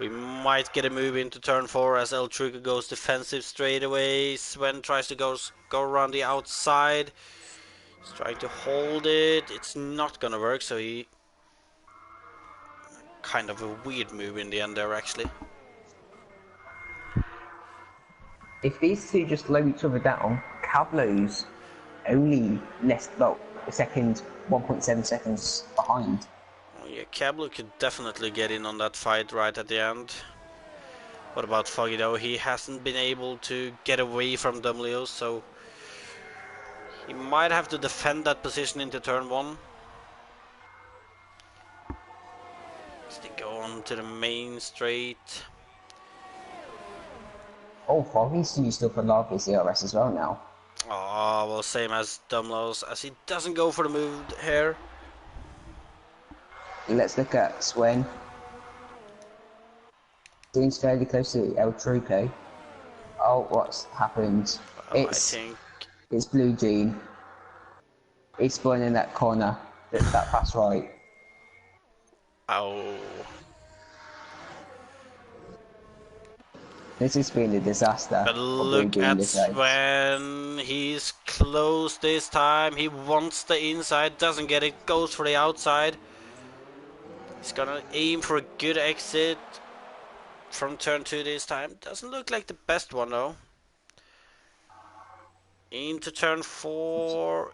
We might get a move into turn 4 as El Truco goes defensive straight away. Sven tries to go around the outside. He's trying to hold it. It's not gonna work, so he... Kind of a weird move in the end there, actually. If these two just slow each other down, Cablo's only less, well, a second, 1.7 seconds behind. Oh, yeah, Cablo could definitely get in on that fight right at the end. What about Foggy though? He hasn't been able to get away from Dumlios, so he might have to defend that position into turn 1. As they go on to the main straight. Oh, Foggy's used up a lot of his ERS as well now. Oh, well, same as Dumlos, as he doesn't go for the move here. Let's look at Swen. Seems fairly close to El Truco. Oh, what's happened? Well, It's Blue Jean. He's spun in that corner. That pass right. Oh. This has been a disaster. But look at Sven. He's close this time. He wants the inside, doesn't get it, goes for the outside. He's gonna aim for a good exit from turn 2 this time. Doesn't look like the best one though. Into turn 4.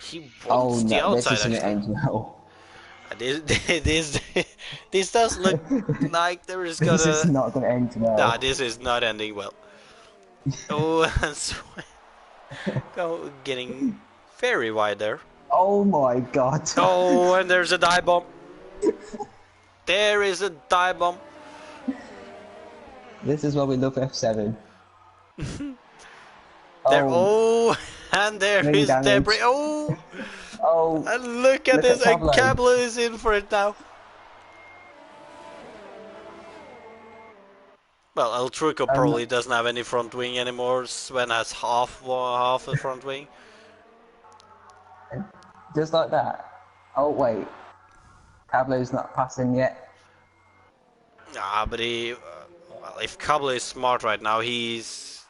He wants the outside, this isn't end well. This does look like there is gonna... This is not gonna end well. Nah, this is not ending well. Oh, and Sven getting very wide there. Oh my god. Oh, and there's a dive bomb. There is a dive bomb. This is what we love F7. There, Oh, oh, and there ring is debris. damage. Oh, Oh, and look at look this, at and Pablo. Cablo is in for it now. Well, El Truco Um, probably doesn't have any front wing anymore. Sven has half a front wing. just like that. Oh wait, Pablo's not passing yet. Ah, but well, if Cablo is smart right now, he's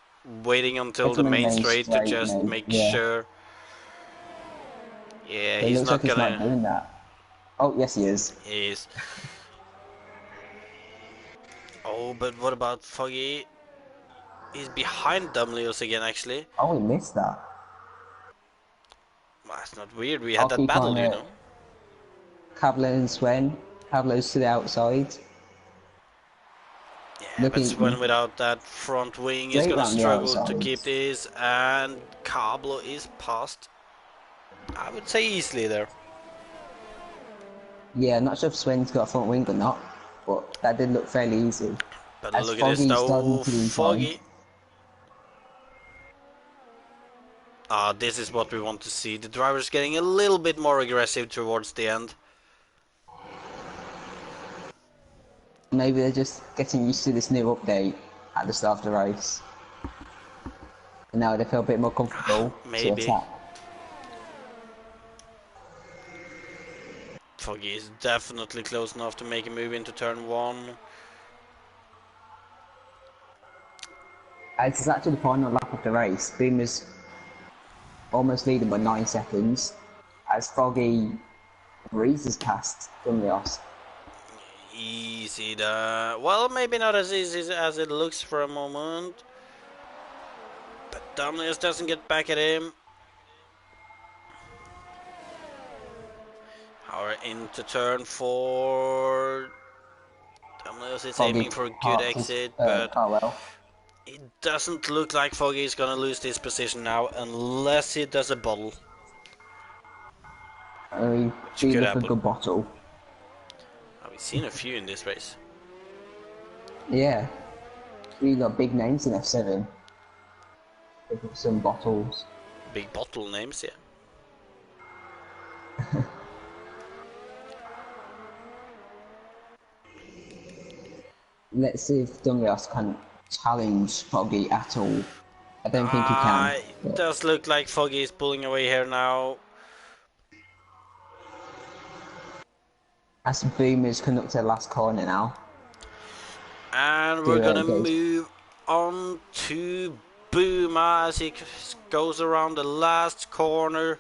waiting until It's the gonna main remain straight to straight, just mate. make Yeah. sure. Yeah, It he's looks like not he's not gonna. doing that. Oh, yes, he is. He's. Oh, but what about Foggy? He's behind Dumlios again, actually. Oh, he missed that. Well, that's not weird. We had I'll that keep on battle, you it. know. Pablo and Sven. Pablo's to the outside. Yeah, but Sven Looking without that front wing is straight gonna round the struggle to outside. keep this, and Cablo is past. I would say easily there. Yeah, not sure if Sven's got a front wing or not, but that did look fairly easy. But As look at this Foggy's starting though, to decline. Foggy. Ah, this is what we want to see. The driver's getting a little bit more aggressive towards the end. Maybe they're just getting used to this new update at the start of the race. And now they feel a bit more comfortable to Maybe. attack. Foggy is definitely close enough to make a move into turn one. As it's actually the final lap of the race, Boomer's almost leading by 9 seconds. As Foggy breezes past Dumlios. Easy there. Well, maybe not as easy as it looks for a moment. But Dumlius doesn't get back at him. Power into turn four. Dumlius is Foggy aiming for a good parks his exit, but car well. it doesn't look like Foggy is gonna lose this position now unless he does a bottle, We which do could look a happen. good bottle. We've seen a few in this race. Yeah, we got big names in F7. Pick up some bottles. Big bottle names, yeah. Let's see if Dumlios can challenge Foggy at all. I don't think he can. It does look like Foggy is pulling away here now. As Boomers conduct their last corner now. And we're gonna Goes. move on to Boomer as he goes around the last corner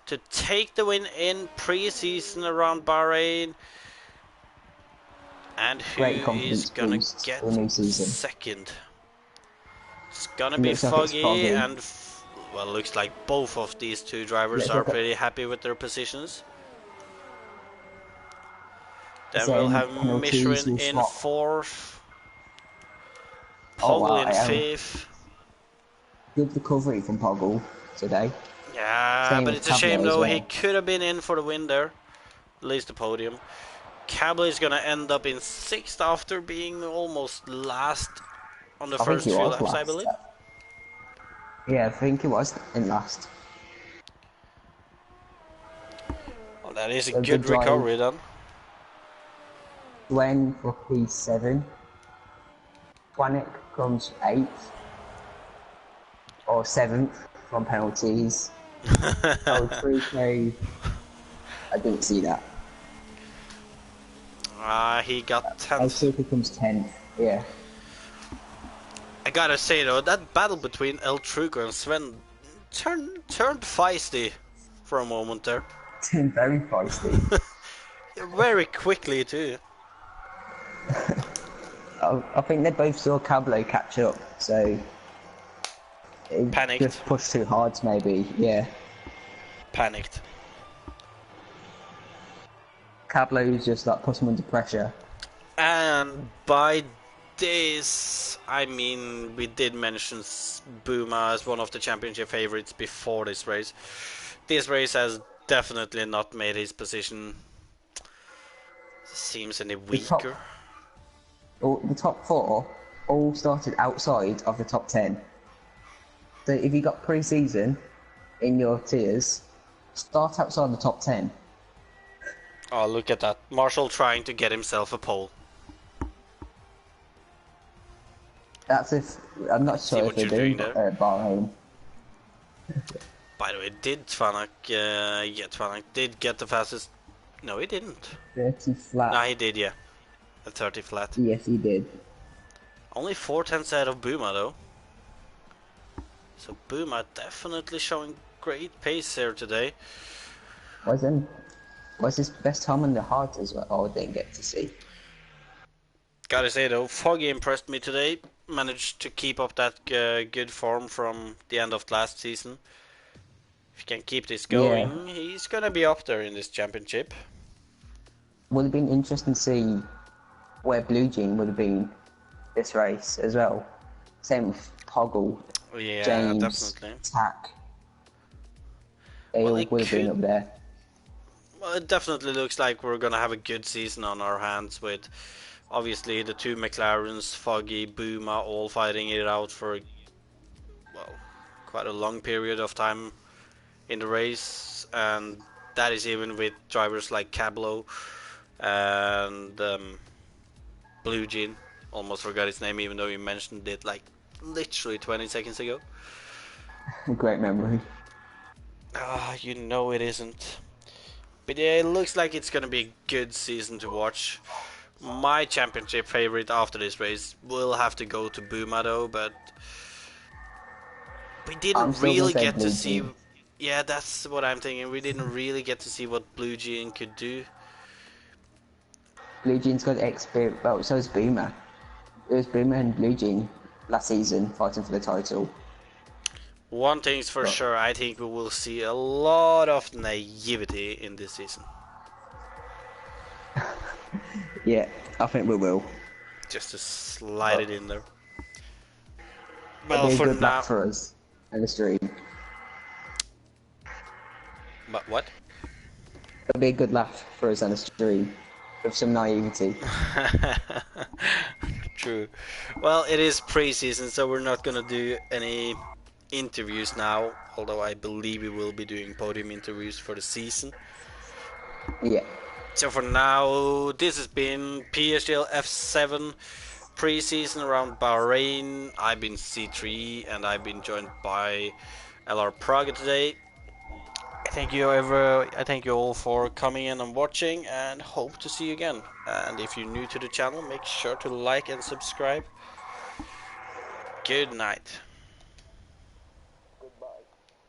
to take the win in pre-season around Bahrain. And who Great is confidence gonna boost get for the new season. second? It's gonna It be looks like it's Foggy, Foggy. and well, looks like both of these two drivers Looks are like pretty happy with their positions. Then we'll then have penalties Michelin will in swap. fourth, Oh Poggle wow, in fifth. good recovery from Poggle today. Yeah, Same but with it's a shame Pablo as though. He well. could have been in for the win there, at least the podium. Cablo is gonna end up in sixth after being almost last on the I think first he few was laps, I last. believe. Yeah, I think he was in last. Well, that is a A good good drive. recovery then. Gwen for P7. Twanik comes 8th or 7th from penalties. Oh, 3K. I didn't see that. He got Oh, 10th. 3K comes 10th. Yeah. I gotta say though, that battle between El Truco and Sven turned feisty for a moment there. Very feisty. Very quickly too. I think they both saw Cablo catch up, so it Panicked. just pushed too hard, maybe. Yeah. Panicked. Cablo's just like put him under pressure. And by this, I mean, we did mention Buma as one of the championship favorites before this race. This race has definitely not made his position Seems any The top, weaker. the top four all started outside of the top 10. So if you got pre-season in your tiers, start outside the top 10. Oh, look at that. Marshall trying to get himself a pole. That's if I'm not See sure if what they you're do, doing but there. Bahrain. By the way, did Tvanak, Tvanak did get the fastest. No, he didn't. 30 No, flat. he did, yeah. A 30 flat. Yes, he did. Only 4 tenths ahead of Buma, though. So Buma definitely showing great pace here today. Was his best time on the hard as well? Oh, I didn't get to see. Gotta say though, Foggy impressed me today. Managed to keep up that good form from the end of last season. If he can keep this Yeah, going, he's gonna be up there in this championship. would have been interesting to see where Blue Jean would have been this race as well. Same with Poggle, Yeah, James, definitely. Tack. They Well, all it would have been could. up there. Well, it definitely looks like we're gonna have a good season on our hands with obviously the two McLarens, Foggy, Buma, all fighting it out for well quite a long period of time in the race, and that is even with drivers like Cablo and Blue Jean. Almost forgot his name, even though you mentioned it like literally 20 seconds ago. Great memory. Ah, you know it isn't. But yeah, it looks like it's gonna be a good season to watch. My championship favorite after this race will have to go to Buma though, but we I'm didn't still gonna really say get to Blue see. Jean. Yeah, that's what I'm thinking. We didn't really get to see what Blue Jean could do. Blue Jean's got experience. Well, so is Boomer. It was Boomer and Blue Jean last season fighting for the title. One thing's for But sure, I think we will see a lot of naivety in this season. yeah, I think we will. Just to slide But it in there. it'll Well, be a for good laugh now. for us in the stream. But what? It'll be a good laugh for us on the stream with some naivety. True. Well, it is pre-season, so we're not gonna do any interviews now. Although I believe we will be doing podium interviews for the season. Yeah. So for now, this has been PSGL F7 pre-season around Bahrain. I've been C3 and I've been joined by LR Praga today. I thank you all for coming in and watching, and hope to see you again. And if you're new to the channel, make sure to like and subscribe. Good night.